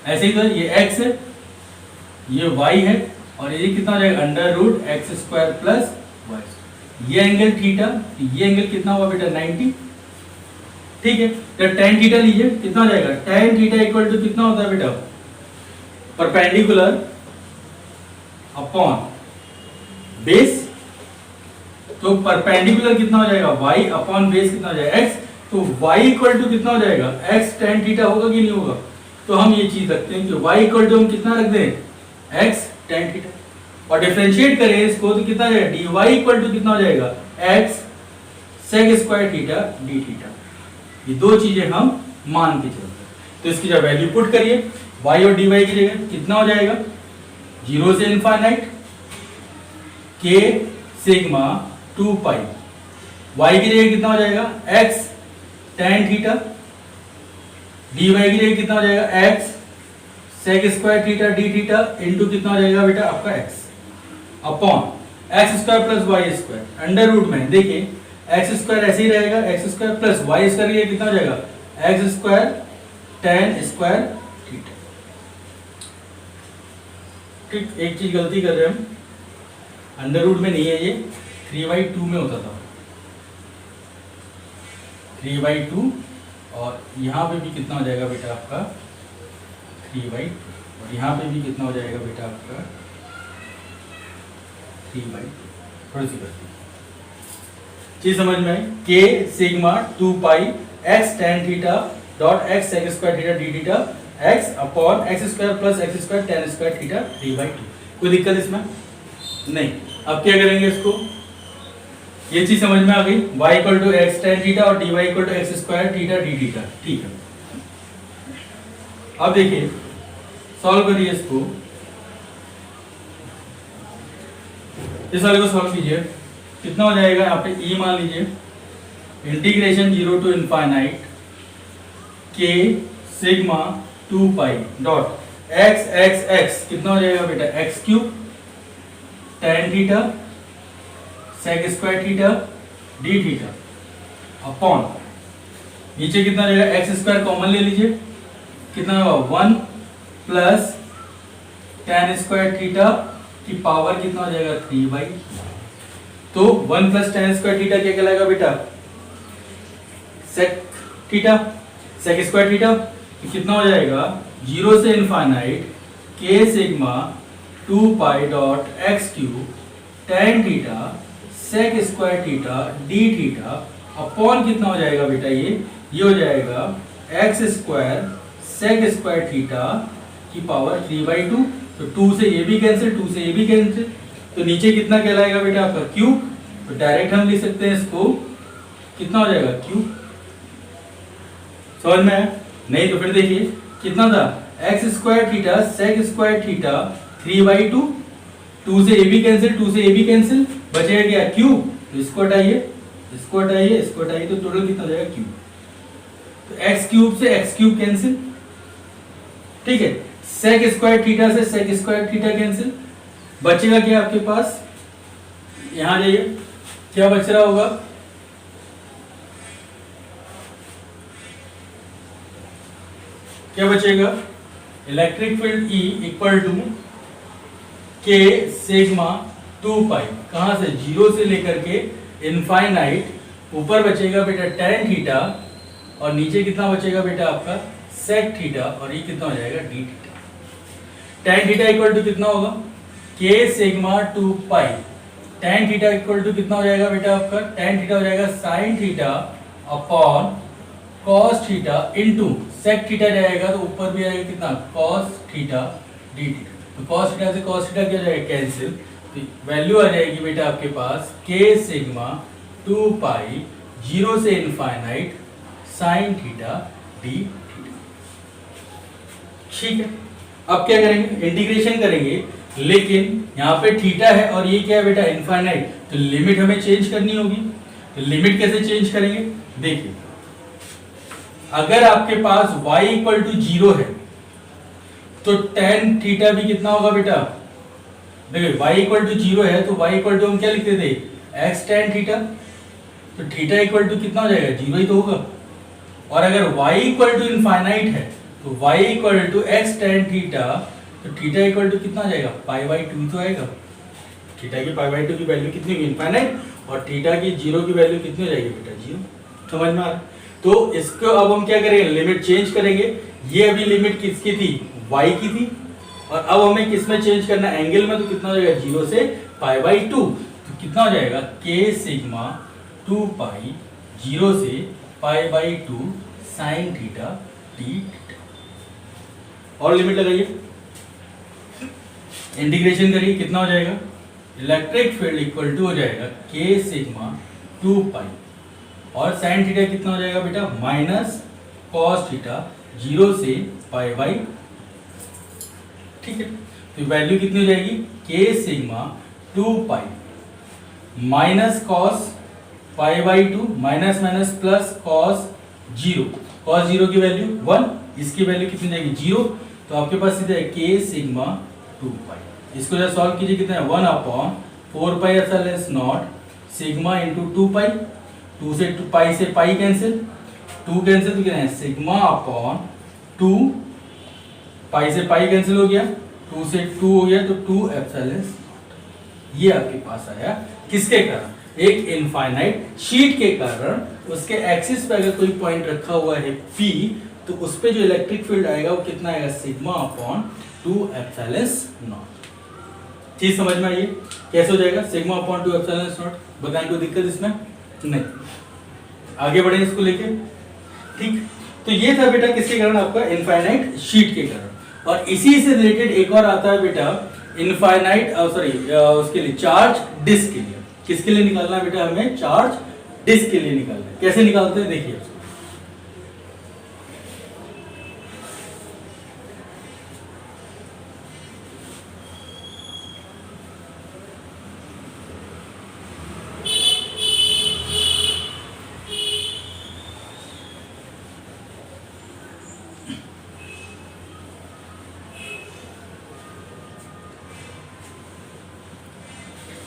ऐसे ही तो ये x है, ये y है, और ये कितना हो जाएगा, under root x square plus Y. ये एंगल थीटा, ये एंगल कितना हुआ बेटा, 90। ठीक है, तो tan थीटा लीजिए, कितना हो जाएगा, tan थीटा इक्वल टू कितना होता है बेटा, परपेंडिकुलर अपॉन बेस। तो परपेंडिकुलर कितना हो जाएगा, y अपॉन बेस कितना हो जाएगा, x। तो y इक्वल टू कितना हो जाएगा, x tan थीटा होगा कि नहीं होगा। तो हम ये चीज रखते हैं कि y इक्वल टू हम कितना रख दें, x tan थीटा, और डिफरेंशिएट करें इसको तो कितना जाएगा, dy इक्वल टू कितना हो जाएगा, x sec square theta d theta. ये दो चीजें हम मान के चलते हैं। तो इसकी जब वैल्यू पुट करिए, y और dy की जगह कितना हो जाएगा, 0 से infinite K sigma 2 pi, y की जगह कितना हो जाएगा, x tan थीटा, dy की जगह कितना हो जाएगा, x sec square theta d theta into कितना हो जाएगा बेटा आपका x upon x square plus y square under root में। देखिए x स्क्वायर ऐसे ही रहेगा, x square plus y square ये कितना हो जाएगा, x square tan square theta. ठीक, एक चीज गलती कर रहे हैं हम, अंडर रूट में नहीं है, ये 3/2 में होता था, 3/2, और यहाँ पे भी कितना हो जाएगा बेटा आपका 3/2, और यहाँ पे भी कितना हो जाएगा बेटा आपका 3/2। थोड़ी सी गलती चीज समझ में आई, K सिग्मा 2 पाई x tan theta dot x sec square theta d theta x upon x square plus x square tan square theta 3/2। कोई दिक्कत इसमें नहीं। अब क्या करेंगे इसको, ये चीज समझ में आ गई, y equal to x tan theta और dy equal to x square theta d theta. ठीक है, अब देखिए सॉल्व करिए इसको, इस वाले को सॉल्व कीजिए, कितना हो जाएगा यहाँ पे e मान लीजिए, integration 0 to infinite K sigma 2 pi dot x x x कितना हो जाएगा बेटा, x cube tan theta sec square theta d theta upon नीचे कितना हो जाएगा, x स्क्वायर कॉमन ले लीजिए, कितना होगा 1 प्लस tan स्क्वायर थीटा की पावर कितना हो जाएगा 3/2। तो 1 प्लस tan स्क्वायर थीटा क्या कहलाएगा बेटा, sec theta, sec square theta कितना हो जाएगा 0 से infinite K sigma 2 pi dot x cube tan theta sec square theta d theta upon कितना हो जाएगा बेटा, ये हो जाएगा x square sec square theta की पावर 3/2। तो 2 से ये भी कैंसिल, 2 से ये भी कैंसिल, तो नीचे कितना कहलाएगा बेटा आपका क्यूब। तो डायरेक्ट हम लिख सकते हैं इसको, कितना हो जाएगा क्यूब। समझ में आया नहीं, तो फिर देखिए कितना था, x square theta sec square theta 3/2, 2 से ये भी कैंसिल, 2 से ये भी कैंसिल, बचेगा क्या क्यूब। तो इसको हटाइए, इसको हटाइए, इसको हटाइए, तो टोटल कितना हो जाएगा क्यूब। तो x क्यूब से x क्यूब कैंसिल, ठीक है, sec स्क्वायर थीटा से sec स्क्वायर थीटा कैंसिल, बचेगा क्या आपके पास, यहां जाइए क्या बच रहा होगा, क्या बचेगा, electric field E equal to K sigma 2 pi, कहां से, 0 से लेकर के इनफाइनाइट, ऊपर बचेगा बेटा tan थीटा और नीचे कितना बचेगा बेटा आपका sec थीटा, और ये कितना हो जाएगा d theta. tan theta equal to कितना होगा, K sigma 2 pi, tan theta equal to कितना हो जाएगा बेटा आपका, tan थीटा हो जाएगा sin theta upon cos theta into sec theta जाएगा तो ऊपर भी आएगा कितना cos थीटा d थीटा, तो cos थीटा से cos थीटा क्या जाएगा कैंसिल, तो वैल्यू आ जाएगी बेटा आपके पास K सिग्मा 2 पाई 0 से infinite sin theta d theta. ठीक है, अब क्या करेंगे, इंटीग्रेशन करेंगे, लेकिन यहाँ पे थीटा है और ये क्या है बेटा इनफाइनाइट, तो लिमिट हमें चेंज करनी होगी। तो लिमिट कैसे चेंज करेंगे, देखिए अगर आपके पास y इक्वल टू 0 है तो tan थीटा भी कितना होगा बेटा, देखिए y इक्वल टू 0 है तो y इक्वल टू हम क्या लिखते थे x tan थीटा, तो थीटा इक्वल टू कितना हो जाएगा 0 ही तो होगा। और अगर y इक्वल टू इनफाइनाइट है तो y equal to x tan theta, तो थीटा इक्वल टू कितना हो जाएगा पाई बाई 2 तो आएगा। थीटा की पाई बाई 2 की वैल्यू कितनी होगी इनफाइनाइट, और थीटा की 0 की वैल्यू कितनी हो जाएगी बेटा 0। समझ में आ रहा है, तो इसको अब हम क्या करेंगे, लिमिट चेंज करेंगे। ये अभी लिमिट किसकी थी, y की थी, और अब हमें किस में चेंज करना है, एंगल में, तो कितना हो जाएगा 0 से पाई बाई 2, तो कितना हो जाएगा K सिग्मा 2 पाई 0 से pi by 2 sin theta d theta. और लिमिट लगाइए, इंटीग्रेशन करिए, कितना हो जाएगा, इलेक्ट्रिक फील्ड इक्वल टू हो जाएगा K सिग्मा 2 पाई और sin थीटा कितना हो जाएगा बेटा माइनस cos थीटा 0 से पाई बाई, ठीक है, तो वैल्यू कितनी हो जाएगी K sigma 2 pi minus cos pi by 2 minus minus plus cos 0 की वैल्यू 1, इसकी वैल्यू कितनी जाएगी 0, तो आपके पास सीधा है K सिग्मा 2 पाई। इसको जब सॉल्व कीजिए कितना है 1 upon 4 pi epsilon not sigma into 2 पाई, 2 से 2 पाई से पाई कैंसिल, 2 कैंसिल तो कितना है सिग्मा अपॉन 2 पाई से पाई कैंसिल हो गया, 2 से 2 हो गया तो 2 एप्सिलॉन। ये आपके पास आया किसके कारण, एक इनफाइनाइट शीट के कारण, उसके एक्सिस पे अगर कोई पॉइंट रखा हुआ है P, तो उस पे जो इलेक्ट्रिक फील्ड आएगा वो कितना आएगा सिग्मा अपॉन 2 एप्सिलॉन नॉट। चीज समझ में आई, कैसे हो जाएगा सिग्मा अपॉन 2 एप्सिलॉन नॉट, बताएं कोई दिक्कत इसमें नहीं, आगे बढ़े इसको लेके। ठीक, तो ये था बेटा किसके कारण, आपका इनफाइनाइट शीट के कारण। और इसी से रिलेटेड एक और आता है बेटा इनफाइनाइट उसके लिए चार्ज डिस्क के लिए। किसके लिए निकालना है बेटा, हमें चार्ज डिस्क के लिए निकालना है। कैसे निकालते हैं देखिए,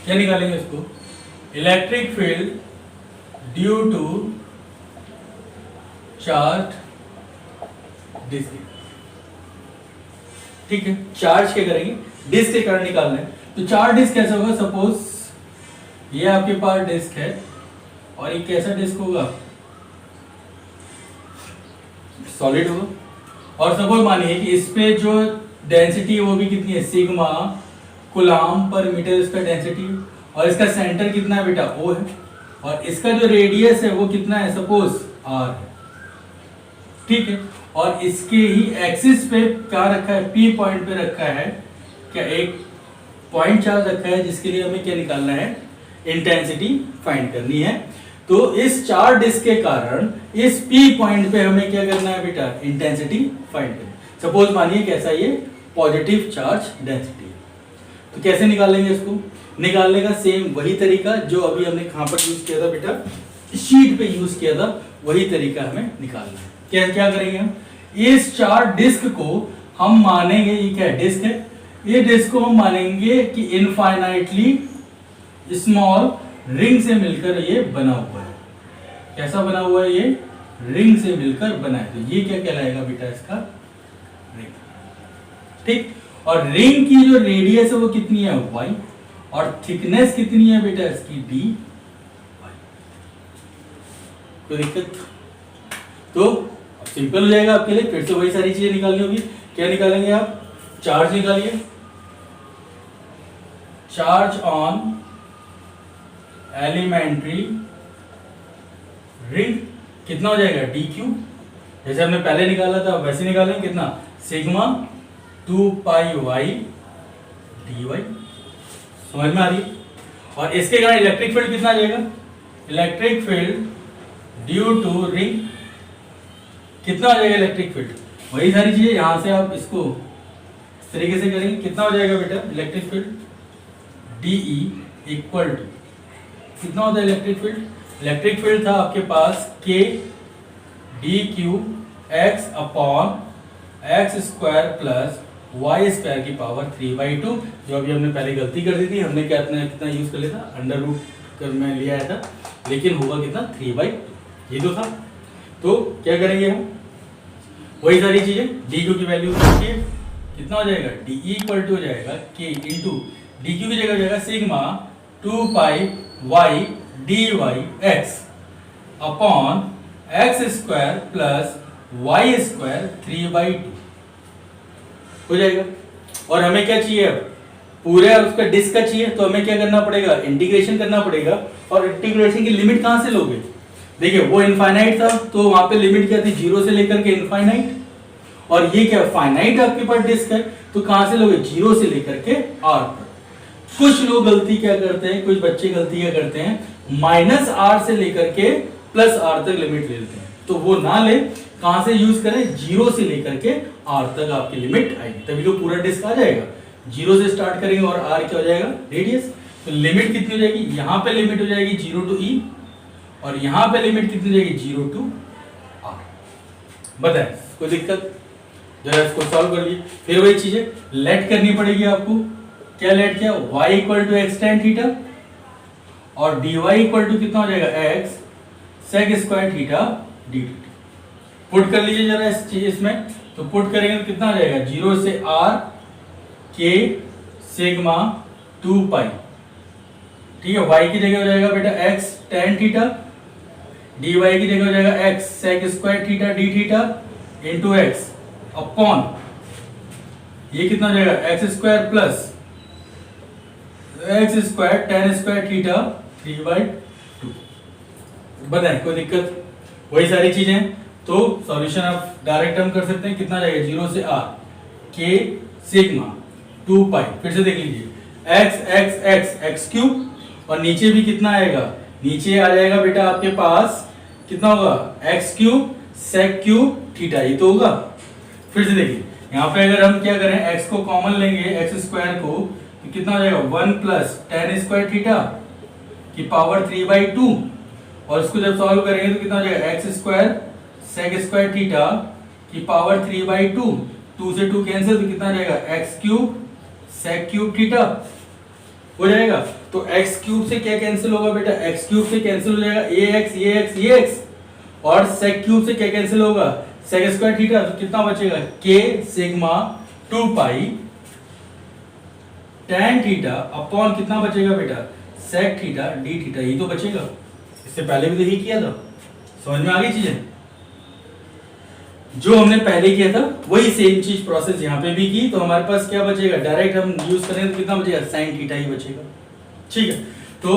क्या निकालेंगे इसको, electric field due to charge disc. ठीक है, चार्ज क्या करेंगे, डिस्क के कारण निकालना है। तो चार्ज डिस्क कैसे होगा, सपोज ये आपके पास डिस्क है और ये कैसा डिस्क होगा, सॉलिड होगा, और सपोज मानिए कि इस पे जो डेंसिटी है वो भी कितनी है सिग्मा कूलम्ब पर मीटर इसका डेंसिटी है, और इसका सेंटर कितना है बेटा O है, और इसका जो रेडियस है वो कितना है सपोज R है। ठीक है, और इसके ही एक्सिस पे क्या रखा है, P पॉइंट पे रखा है, क्या एक पॉइंट चार्ज रखा है जिसके लिए हमें क्या निकालना है, इंटेंसिटी फाइंड करनी है। तो इस चार्ज डिस्क के कारण इस P पॉइंट पे हमें क्या करना है बेटा, इंटेंसिटी फाइंड करनी है। सपोज मानिए कैसा ये पॉजिटिव चार्ज डेंसिटी है, तो कैसे निकालेंगे इसको, निकालने का सेम वही तरीका जो अभी हमने कहां पर यूज किया था बेटा, शीट पे यूज किया था, वही तरीका हमें निकालना है। क्या क्या करेंगे हम, इस चार्ज डिस्क को हम मानेंगे, ये क्या डिस्क है, ये डिस्क को हम मानेंगे कि इनफाइनाइटली स्मॉल रिंग से मिलकर ये बना हुआ है। कैसा बना हुआ है, ये रिंग से मिलकर बना है, तो ये क्या कहलाएगा बेटा, इसका रिंग, ठीक। और रिंग की जो रेडियस है वो कितनी है y, और थिकनेस कितनी है बेटा इसकी dy। कोई दिक्कत? तो सिंपल हो जाएगा आपके लिए। फिर से वही सारी चीजें निकालनी होगी। क्या निकालेंगे आप? चार्ज निकालिए। चार्ज ऑन एलिमेंट्री रिंग कितना हो जाएगा? D Q. जैसे हमने पहले निकाला था वैसे निकालेंगे। कितना? Sigma 2 pi y d Y. समझ में आ रही है? और इसके कारण इलेक्ट्रिक फील्ड कितना आ जाएगा? Electric field due to ring कितना आ जाएगा? इलेक्ट्रिक फील्ड वही सारी चीजें यहां से आप इसको इस तरीके से करेंगे। कितना हो जाएगा बेटा electric field? DE equal to कितना होता है इलेक्ट्रिक फील्ड? इलेक्ट्रिक फील्ड था आपके पास के D Q x upon x square plus Y square की पावर 3/2। जो अभी हमने पहले गलती कर दी थी, हमने क्या कितना यूज कर लिया था? अंडर रूट कर मैं लिया आया था, लेकिन होगा कितना? 3/2 ये तो था। तो क्या करेंगे हम? वही सारी चीजें डी क्यू की वैल्यू रखिए। कितना हो जाएगा? डी इक्वल टू हो जाएगा के इंटू डी क्यू की जगह हो जाएगा sigma 2 pi y d y x upon x square plus Y square 3/2 हो जाएगा। और हमें क्या चाहिए अब? पूरे उसका डिस्क का चाहिए, तो हमें क्या करना पड़ेगा? इंटीग्रेशन करना पड़ेगा। और इंटीग्रेशन की लिमिट कहां से लोगे? देखिए वो इनफाइनाइट था, तो वहां पे लिमिट क्या थी? 0 से लेकर के इनफाइनाइट। और ये क्या? फाइनाइट आपके पास डिस्क है, तो कहां से लोगे? 0 से लेकर के r तक। कुछ लोग गलती क्या करते हैं, कुछ बच्चे गलती क्या करते हैं, -r से लेकर के +r तक लिमिट ले लेते हैं। तो वो ना ले, कहां से यूज करें? 0 से लेकर के r तक आपकी लिमिट आएगी, तभी तो पूरा डिस्क आ जाएगा। 0 से स्टार्ट करेंगे और r क्या हो जाएगा? रेडियस। तो लिमिट कितनी हो जाएगी? यहां पे लिमिट हो जाएगी 0 टू e, और यहां पे लिमिट कितनी हो जाएगी? 0 टू r। बताएं कोई दिक्कत? जरा इसको सॉल्व कर लिए। फिर वही चीजें लेट करनी पड़ेगी आपको। क्या लेट किया? y equal to X tan theta और dy इक्वल टू कितना हो जाएगा? x sec square theta D theta. Put कर लीजिए जरा इस चीज इसमें। तो पुट करेंगे तो कितना आ जाएगा? 0 से r k सिग्मा 2 पाई, ठीक है। y की जगह हो जाएगा बेटा x tan थीटा, dy की जगह हो जाएगा x sec square theta D theta into x upon ये कितना हो जाएगा? x square plus x square tan square theta 3/2। बताएं कोई दिक्कत? वही सारी चीजें। तो सॉल्यूशन आप डायरेक्ट हम कर सकते हैं। कितना जाएगा? 0 से r k सिग्मा 2 पाई, फिर से देख लीजिए x x x x cube, और नीचे भी कितना आएगा? नीचे आ जाएगा बेटा आपके पास कितना होगा? x cube sec cube theta, ये तो होगा। फिर से देखिए यहाँ पे अगर हम क्या करें, x को कॉमन लेंगे, x स्क्वायर को, तो कितना हो जाएगा? 1 प्लस tan स्क्वायर थीटा की पावर 3/2, और इसको जब सॉल्व करेंगे तो कितना हो जाएगा? x square sec square theta की पावर 3/2, 2 से 2 कैंसिल, तो कितना जाएगा? x cube sec cube theta हो जाएगा। तो x क्यूब से क्या कैंसिल होगा बेटा? x क्यूब से कैंसिल हो जाएगा ये x, और sec क्यूब से क्या कैंसिल होगा? sec square theta. तो कितना बचेगा? k sigma 2 pi tan theta upon कितना बचेगा बेटा? sec थीटा d थीटा, ये तो बचेगा। इससे पहले भी तो यही किया था। समझ में आ गई चीजें? जो हमने पहले किया था वही सेम चीज प्रोसेस यहाँ पे भी की। तो हमारे पास क्या बचेगा? डायरेक्ट हम यूज करेंगे तो कितना बचेगा? sin थीटा ही बचेगा, ठीक है। तो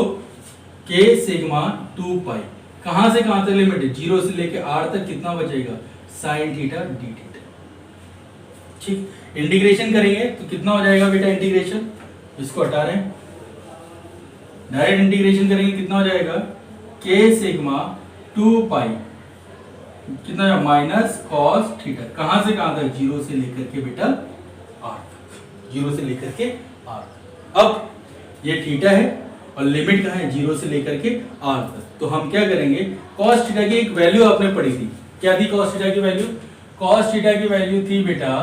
k सिग्मा 2 पाई, कहां से कहां तक लिमिट है? 0 से लेके r तक, कितना बचेगा? sin थीटा d थीटा, ठीक। इंटीग्रेशन करेंगे तो कितना हो जाएगा बेटा? इंटीग्रेशन इसको हटा रहे हैं, डायरेक्ट इंटीग्रेशन करेंगे कितना हो जाएगा? k सिग्मा 2 पाई कितना है? माइनस कॉस थीटा, कहां से कहां तक? 0 से लेकर के बेटा r तक, 0 से लेकर के r तक। अब ये थीटा है और लिमिट कहां है? 0 से लेकर के r तक। तो हम क्या करेंगे? कॉस थीटा की एक वैल्यू आपने पढ़ी थी। क्या थी कॉस थीटा की वैल्यू? कॉस थीटा की वैल्यू थी बेटा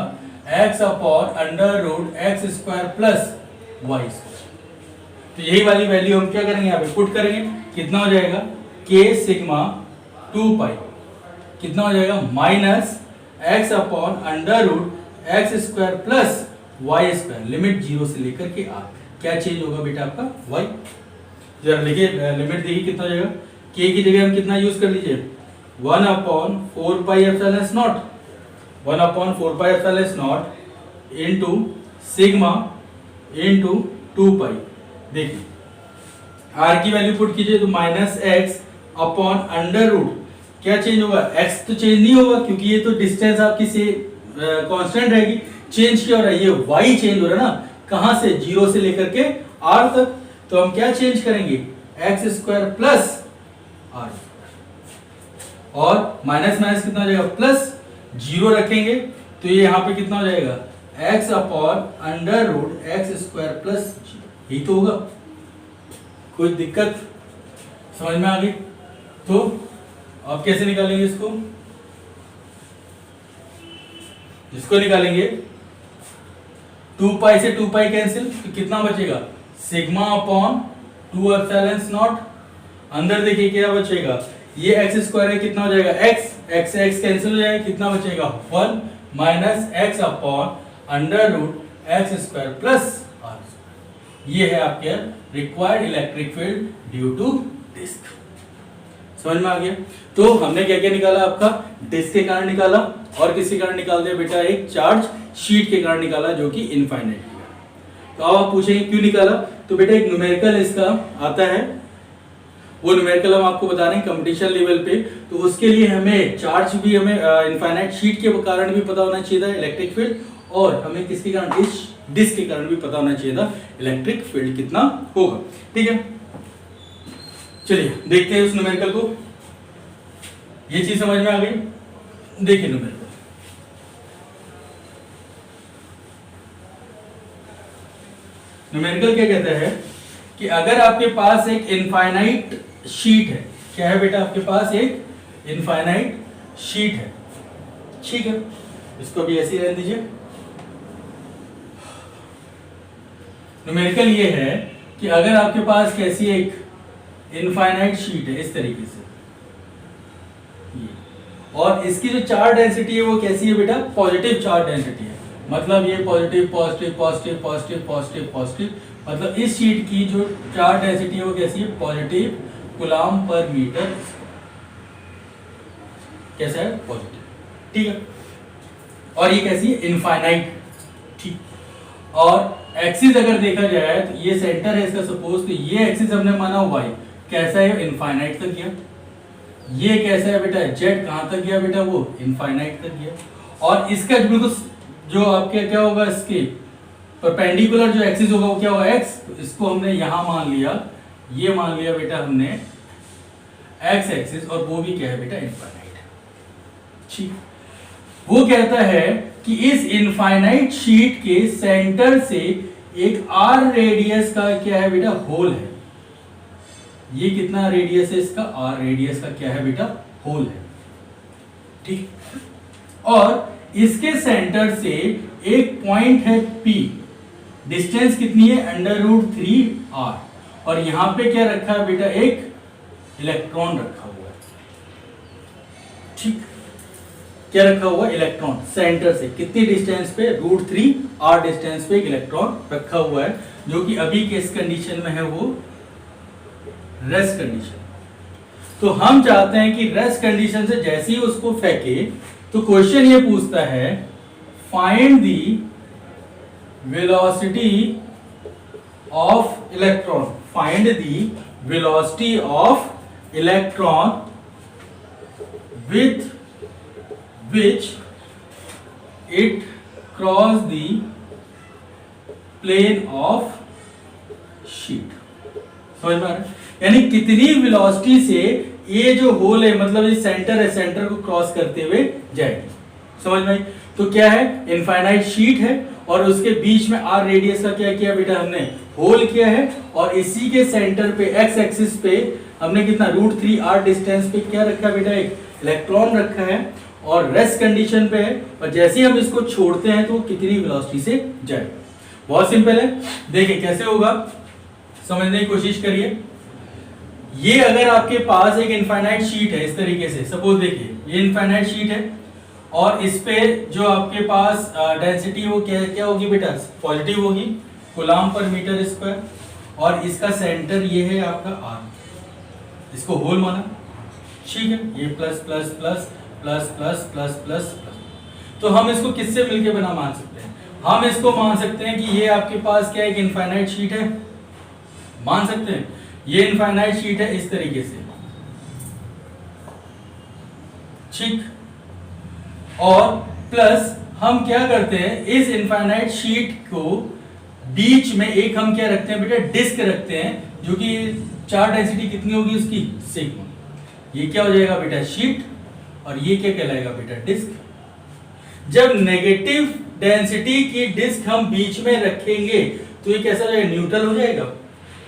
x upon under root x square plus y square. तो यही वाली वैल्यू हम क्या करेंगे? यहाँ पे पुट करेंगे। कितना हो जाएगा? k सिग्मा 2 पाई कितना हो जाएगा? Minus x upon under root x square plus Y square limit 0 से लेकर के r। क्या चेंज होगा बेटा आपका y। जरा लिखिए, लिमिट देखिए कितना हो जाएगा। k की जगह हम कितना यूज कर लीजिए 1/4 पाई epsilon not, 1/4 pi epsilon not into sigma into 2 पाई। देखिए r की वैल्यू पुट कीजिए तो -x अपॉन अंडर रूट, क्या चेंज होगा x तो चेंज नहीं होगा क्योंकि ये तो डिस्टेंस आपकी से कांस्टेंट रहेगी। चेंज क्या हो रहा है, ये y चेंज हो रहा है ना, कहां से 0 से लेकर के r तक। तो हम क्या चेंज करेंगे एक्स स्क्वायर प्लस r और माइनस माइनस कितना हो जाएगा प्लस 0 रखेंगे तो ये यहाँ पे कितना हो जाएगा x upon under root x square plus 0। यही तो होगा, कोई दिक्कत समझ में आ गई। तो अब कैसे निकालेंगे इसको निकालेंगे 2 पाई से 2 पाई कैंसिल तो कितना बचेगा सिग्मा अपॉन 2 एप्सिलॉन नॉट। अंदर देखिए क्या बचेगा, ये एक्स स्क्वायर है कितना हो जाएगा x कैंसिल हो जाएगा, कितना बचेगा 1 minus x upon under root x square plus r। ये है आपके required electric field due to disc. समझ में आ गया। तो हमने क्या क्या निकाला, आपका डिस्क के कारण निकाला और किसके कारण निकाल दिया बेटा, एक चार्ज शीट के कारण निकाला जो कि इनफाइनाइट। तो अब आप पूछेंगे क्यों निकाला, तो बेटा एक न्यूमेरिकल इसका आता है, वो न्यूमेरिकल हम आपको बता रहे हैं कंपटीशन लेवल पे। तो उसके लिए हमें चार्ज भी, हमें इनफाइनाइट शीट के कारण भी पता होना चाहिए था इलेक्ट्रिक फील्ड, और हमें किसके कारण डिस्क के कारण भी पता होना चाहिए था इलेक्ट्रिक फील्ड कितना होगा। ठीक है, चलिए देखते हैं उस न्यूमेरिकल को। ये चीज समझ में आ गई, देखिए न्यूमेरिकल। न्यूमेरिकल क्या कहता है कि अगर आपके पास एक इनफाइनाइट शीट है, क्या है बेटा आपके पास एक इनफाइनाइट शीट है, ठीक है, इसको भी ऐसे ही रहने दीजिए। न्यूमेरिकल ये है कि अगर आपके पास कैसी एक इनफाइनाइट शीट है इस तरीके से, और इसकी जो चार्ज डेंसिटी है वो कैसी है बेटा, पॉजिटिव चार्ज डेंसिटी है। मतलब ये positive positive positive positive positive positive, मतलब इस शीट की जो चार्ज डेंसिटी है वो कैसी है, पॉजिटिव कूलम पर मीटर। कैसा है, पॉजिटिव, ठीक है। और ये कैसी है, इनफाइनाइट, ठीक। और एक्सिस अगर देखा जाए तो ये सेंटर है इसका सपोज, तो ये एक्सिस हमने माना y, कैसा है, इनफाइनाइट तक गया। ये कैसा है बेटा, z कहां तक गया बेटा, वो इनफाइनाइट तक गया। और इसका बिल्कुल जो आपके क्या होगा, इसके परपेंडिकुलर जो एक्सिस होगा वो क्या होगा, x। तो इसको हमने यहां मान लिया, ये मान लिया बेटा हमने x एक्सिस, और वो भी क्या है बेटा, इनफाइनाइट, ठीक। वो कहता है कि इस इनफाइनाइट शीट के सेंटर से एक r रेडियस का क्या है बेटा, होल है। ये कितना रेडियस है इसका, r रेडियस का क्या है बेटा, होल है, ठीक। और इसके सेंटर से एक पॉइंट है P, डिस्टेंस कितनी है, √3r, और यहां पे क्या रखा है बेटा, एक इलेक्ट्रॉन रखा हुआ है, ठीक। क्या रखा हुआ है, इलेक्ट्रॉन। सेंटर से कितनी डिस्टेंस पे, √3r डिस्टेंस पे एक इलेक्ट्रॉन रखा हुआ है, जो कि अभी किस कंडीशन में है, वो रेस्ट कंडीशन। तो हम चाहते हैं कि रेस्ट कंडीशन से जैसे ही उसको फेंके तो क्वेश्चन ये पूछता है find the velocity of electron, find the velocity of electron with which it cross the plane of sheet। समझ में आ रहा है, यानी कितनी वेलोसिटी से ये जो होल है, मतलब ये सेंटर है, सेंटर को क्रॉस करते हुए जाएगी। समझ में आई। तो क्या है, इनफाइनाइट शीट है और उसके बीच में r रेडियस का क्या किया बेटा, हमने होल किया है, और इसी के सेंटर पे x एक्सिस पे हमने कितना, √3r डिस्टेंस पे क्या रखा है बेटा, एक इलेक्ट्रॉन रखा है, और रेस्ट कंडीशन पे है, और जैसे ही हम इसको छोड़ते हैं तो वो कितनी वेलोसिटी से जाएगा। बहुत सिंपल है, देखिए कैसे होगा, समझने की कोशिश करिए। ये अगर आपके पास एक इनफाइनाइट शीट है इस तरीके से, सपोज देखिए ये इनफाइनाइट शीट है, और इस पे जो आपके पास डेंसिटी वो क्या क्या होगी बेटा, पॉजिटिव होगी, कूलम पर मीटर स्क्वायर। और इसका सेंटर ये है आपका आर, इसको होल माना, ठीक है। ये plus plus plus plus plus plus plus plus. तो हम इसको किससे मिलके बना मान सकते हैं, हम इसको मान सकते हैं कि ये आपके पास क्या एक इनफाइनाइट शीट है, मान सकते हैं ये इनफाइनाइट शीट है इस तरीके से, ठीक। और प्लस हम क्या करते हैं, इस इनफाइनाइट शीट को बीच में एक हम क्या रखते हैं बेटा, डिस्क रखते हैं, जो कि चार्ज डेंसिटी कितनी होगी उसकी, सिग्मा। ये क्या हो जाएगा बेटा, शीट, और ये क्या कहलाएगा बेटा, डिस्क। जब नेगेटिव डेंसिटी की डिस्क हम बीच में रखेंगे तो ये कैसा हो जाएगा, न्यूट्रल हो जाएगा।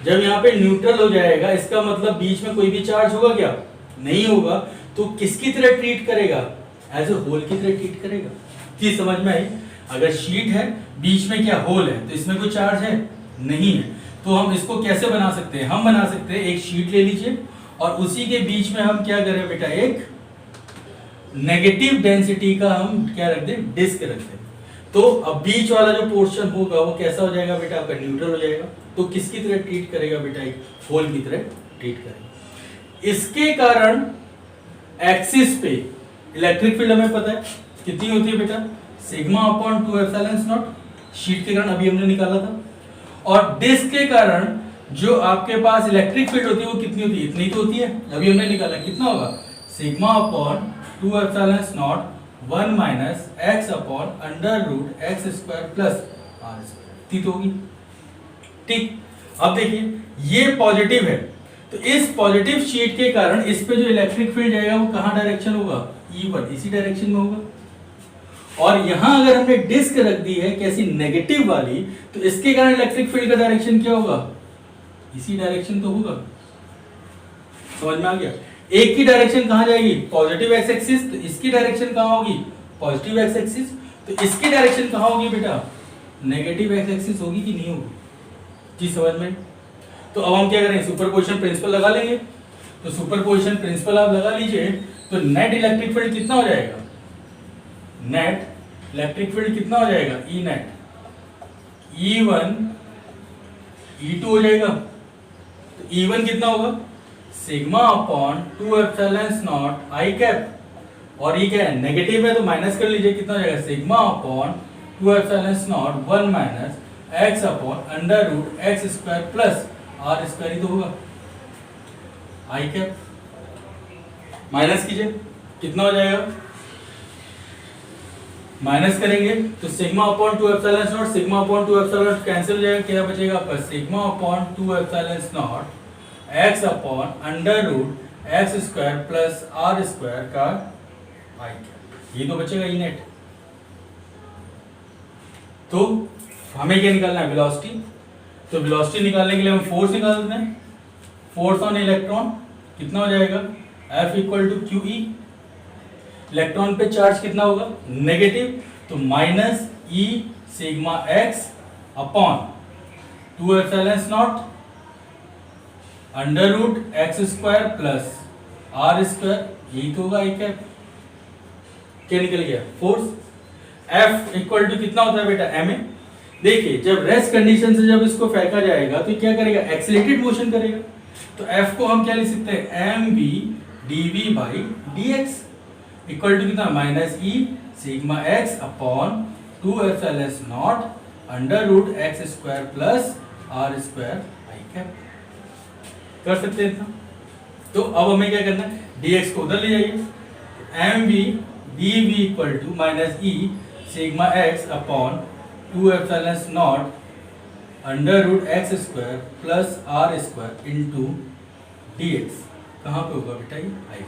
जब यहाँ पे न्यूट्रल हो जाएगा, इसका मतलब बीच में कोई भी चार्ज होगा क्या, नहीं होगा। तो किसकी तरह ट्रीट करेगा, एज ए होल की तरह ट्रीट करेगा। चीज समझ में आई। अगर शीट है, बीच में क्या होल है, तो इसमें कोई चार्ज है नहीं है, तो हम इसको कैसे बना सकते हैं, हम बना सकते हैं एक शीट ले लीजिए और उसी के बीच में हम क्या करें बेटा, एक नेगेटिव डेंसिटी का हम क्या रख दें, डिस्क रख दें। तो अब बीच वाला जो पोर्शन होगा वो कैसा हो जाएगा बेटा, आपका न्यूट्रल हो जाएगा। तो किसकी तरह ट्रीट करेगा बेटा, एक होल की तरह ट्रीट करेगा। इसके कारण एक्सिस पे इलेक्ट्रिक फील्ड हमें पता है कितनी होती है बेटा, sigma upon 2 epsilon not, sheet के कारण अभी हमने निकाला था। और डिस्क के कारण जो आपके पास इलेक्ट्रिक फील्ड होती है वो कितनी होती है, इतनी तो होती है, अभी हमने निकाला, कितना होगा, sigma upon 2 epsilon not 1 minus x upon under root x square plus are square, इतनी तो होगी, ठीक। अब देखिए ये पॉजिटिव है, तो इस पॉजिटिव शीट के कारण इस पे जो इलेक्ट्रिक फील्ड जाएगा वो कहाँ डायरेक्शन होगा, E1, इसी डायरेक्शन में होगा। और यहां अगर हमने डिस्क रख दी है कैसी, नेगेटिव वाली, तो इसके कारण इलेक्ट्रिक फील्ड का डायरेक्शन क्या होगा, इसी डायरेक्शन तो होगा। समझ में आ गया। एक की डायरेक्शन कहां जाएगी, पॉजिटिव एक्स एक्सिस, तो इसकी डायरेक्शन कहां होगी, पॉजिटिव एक्स एक्सिस। तो इसकी डायरेक्शन कहां होगी बेटा, नेगेटिव एक्स एक्सिस होगी कि नहीं होगी, जी समझ में। तो अब हम क्या करें, सुपरपोजिशन प्रिंसिपल लगा लेंगे। तो सुपरपोजिशन प्रिंसिपल आप लगा लीजिए, तो नेट इलेक्ट्रिक फील्ड कितना हो जाएगा, नेट इलेक्ट्रिक फील्ड कितना हो जाएगा, ई नेट, E1 E2 हो जाएगा। तो E1 कितना होगा, sigma upon 2 epsilon not I cap, और ये क्या है, नेगेटिव है तो माइनस कर लीजिए, कितना हो जाएगा, sigma upon 2 epsilon not 1 minus x upon under root x square plus are square, ही तो होगा, आई कैप। माइनस कीजिए, कितना हो जाएगा, माइनस करेंगे तो sigma upon 2 epsilon not, sigma upon 2 epsilon not cancel हो जाएगा, क्या बचेगा आपका, sigma upon 2 epsilon not X upon under root x square plus are square का आई कैप, ये तो बचेगा ई नेट। तो हमें क्या निकालना है, वेलोसिटी। तो वेलोसिटी निकालने के लिए हम फोर्स निकाल देते हैं, फोर्स ऑन इलेक्ट्रॉन कितना हो जाएगा, F equal to Q E. Electron पे चार्ज कितना होगा, नेगेटिव, तो minus E sigma x upon 2 epsilon not under root x square plus are square, यही तो होगा आई कैप। क्या निकल गया, फोर्स। F इक्वल टू कितना होता है बेटा, ma। देखिए जब रेस्ट कंडीशन से जब इसको फेंका जाएगा तो क्या करेगा, एक्सीलरेटेड मोशन करेगा। तो F को हम क्या लिख सकते हैं, mv dv by dx equal to कितना, minus E sigma x upon 2 epsilon not under root x square plus are square i cap. कर सकते हैं इतना। तो अब हमें क्या करना है, dx को उधर ले जाइए, mv dv equal to minus E sigma x upon 2 epsilon not under root x square plus are square into dx। कहाँ पे होगा बेटा, ये आई।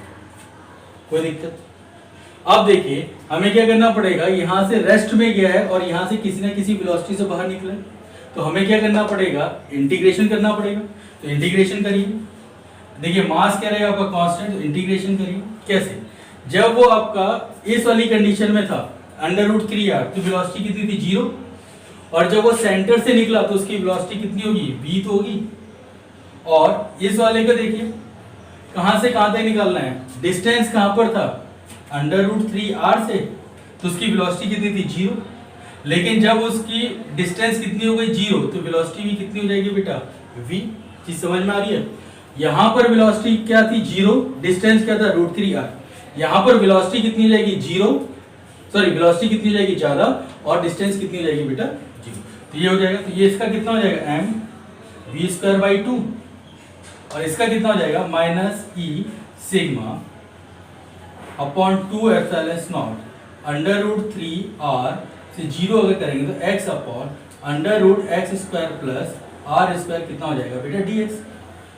कोई दिक्कत। अब देखिए हमें क्या करना पड़ेगा, यहां से रेस्ट में गया है और यहां से किसी ना किसी वेलोसिटी से बाहर निकला है, तो हमें क्या करना पड़ेगा, इंटीग्रेशन करना पड़ेगा। तो इंटीग्रेशन करिए, देखिए मास क्या रहेगा आपका कांस्टेंट, तो इंटीग्रेशन करिए। कैसे, जब वो आपका इस वाली कंडीशन में था अंडर रूट 3r, तो वेलोसिटी कितनी थी, 0। और जब वो सेंटर से निकला तो उसकी वेलोसिटी कितनी होगी, v तो होगी। और इस वाले को देखिए कहां से कहां तक निकालना है, डिस्टेंस कहां पर था, अंडर रूट 3r से तो उसकी वेलोसिटी कितनी थी 0। लेकिन जब उसकी डिस्टेंस कितनी हो गई 0 तो वेलोसिटी भी कितनी हो जाएगी बेटा v। चीज समझ में आ रही है। यहाँ पर वेलोसिटी क्या थी 0, डिस्टेंस क्या था √3r। यहाँ पर वेलोसिटी कितनी हो जाएगी 0, सॉरी वेलोसिटी कितनी हो जाएगी ज्यादा और डिस्टेंस कितनी हो जाएगी बेटा 0। तो ये हो जाएगा, तो ये इसका कितना हो जाएगा mv²/2 और इसका कितना हो जाएगा -e सिग्मा अपॉन 2ε0 √3r से 0 अगर करेंगे तो x upon √x² plus r² कितना हो जाएगा बेटा dx,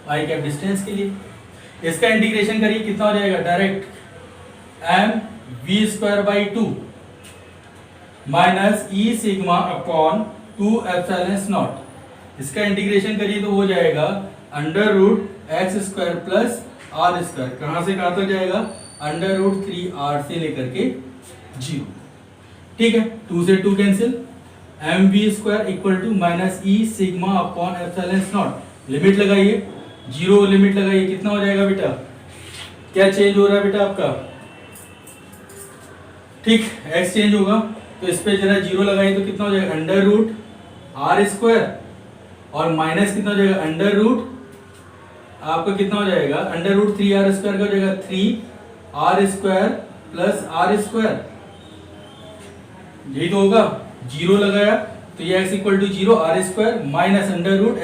आई कैप डिस्टेंस के लिए। इसका इंटीग्रेशन करिए कितना हो जाएगा direct mv²/2 minus e sigma upon 2ε0। इसका इंटीग्रेशन करिए तो हो जाएगा √x² प्लस r²। कहां से कहां तक जाएगा √3r से लेकर के 0। ठीक है, 2 से 2 cancel, mv² equal to minus e sigma upon ε0। Limit लगाइए, 0 लिमिट लगाइए, कितना हो जाएगा बेटा, क्या चेंज हो रहा है बेटा आपका, ठीक x चेंज होगा तो इस पे जरा 0 लगाइए तो कितना हो जाएगा √r² और माइनस कितना हो जाएगा आपका कितना हो जाएगा √3r² का हो जाएगा 3r² प्लस r²। यही तो होगा, 0 लगाया तो ये x equal to 0 r² minus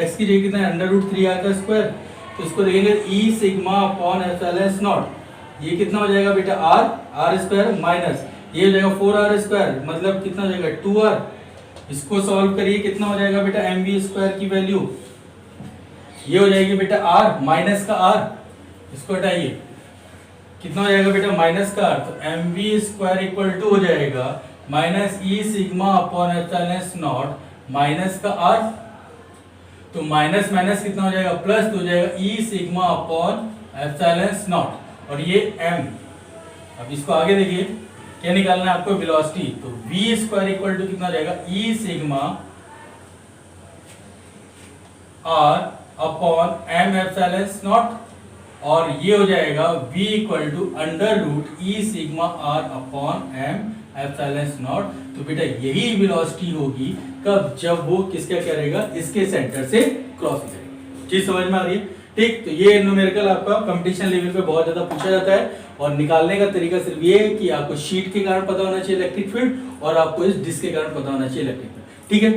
x की जगह कितना है √3r²। तो इसको देखेंगे e सिग्मा अपॉन ε0, ये कितना हो जाएगा बेटा r² माइनस ये हो जाएगा 4r², मतलब कितना हो जाएगा 2r। इसको सॉल्व करिए, कितना हो जाएगा बेटा mv² की वैल्यू ये हो जाएगी बेटा r माइनस का r, इसको हटाइए, कितना हो जाएगा बेटा माइनस का r। तो mv² इक्वल टू हो जाएगा minus e sigma upon ε0 minus का r। तो माइनस माइनस कितना हो जाएगा प्लस, तो हो जाएगा e सिग्मा अपॉन ε0 और ये m। अब इसको आगे देखिए क्या निकालना है आपको वेलोसिटी, तो v² इक्वल टू कितना हो जाएगा e sigma r upon m ε0 और ये हो जाएगा v equal to √e sigma r upon m ε0। तो बेटा यही वेलोसिटी होगी कब, जब वो किसका करेगा, इसके सेंटर से क्रॉस करेगा। चीज समझ में आ रही है। ठीक, तो ये न्यूमेरिकल आपका कंपटीशन लेवल पे बहुत ज्यादा पूछा जाता है और निकालने का तरीका सिर्फ ये है कि आपको शीट के कारण पता होना चाहिए इलेक्ट्रिक फील्ड और आपको इस डिस्क के कारण पता होना चाहिए इलेक्ट्रिक फील्ड। ठीक है।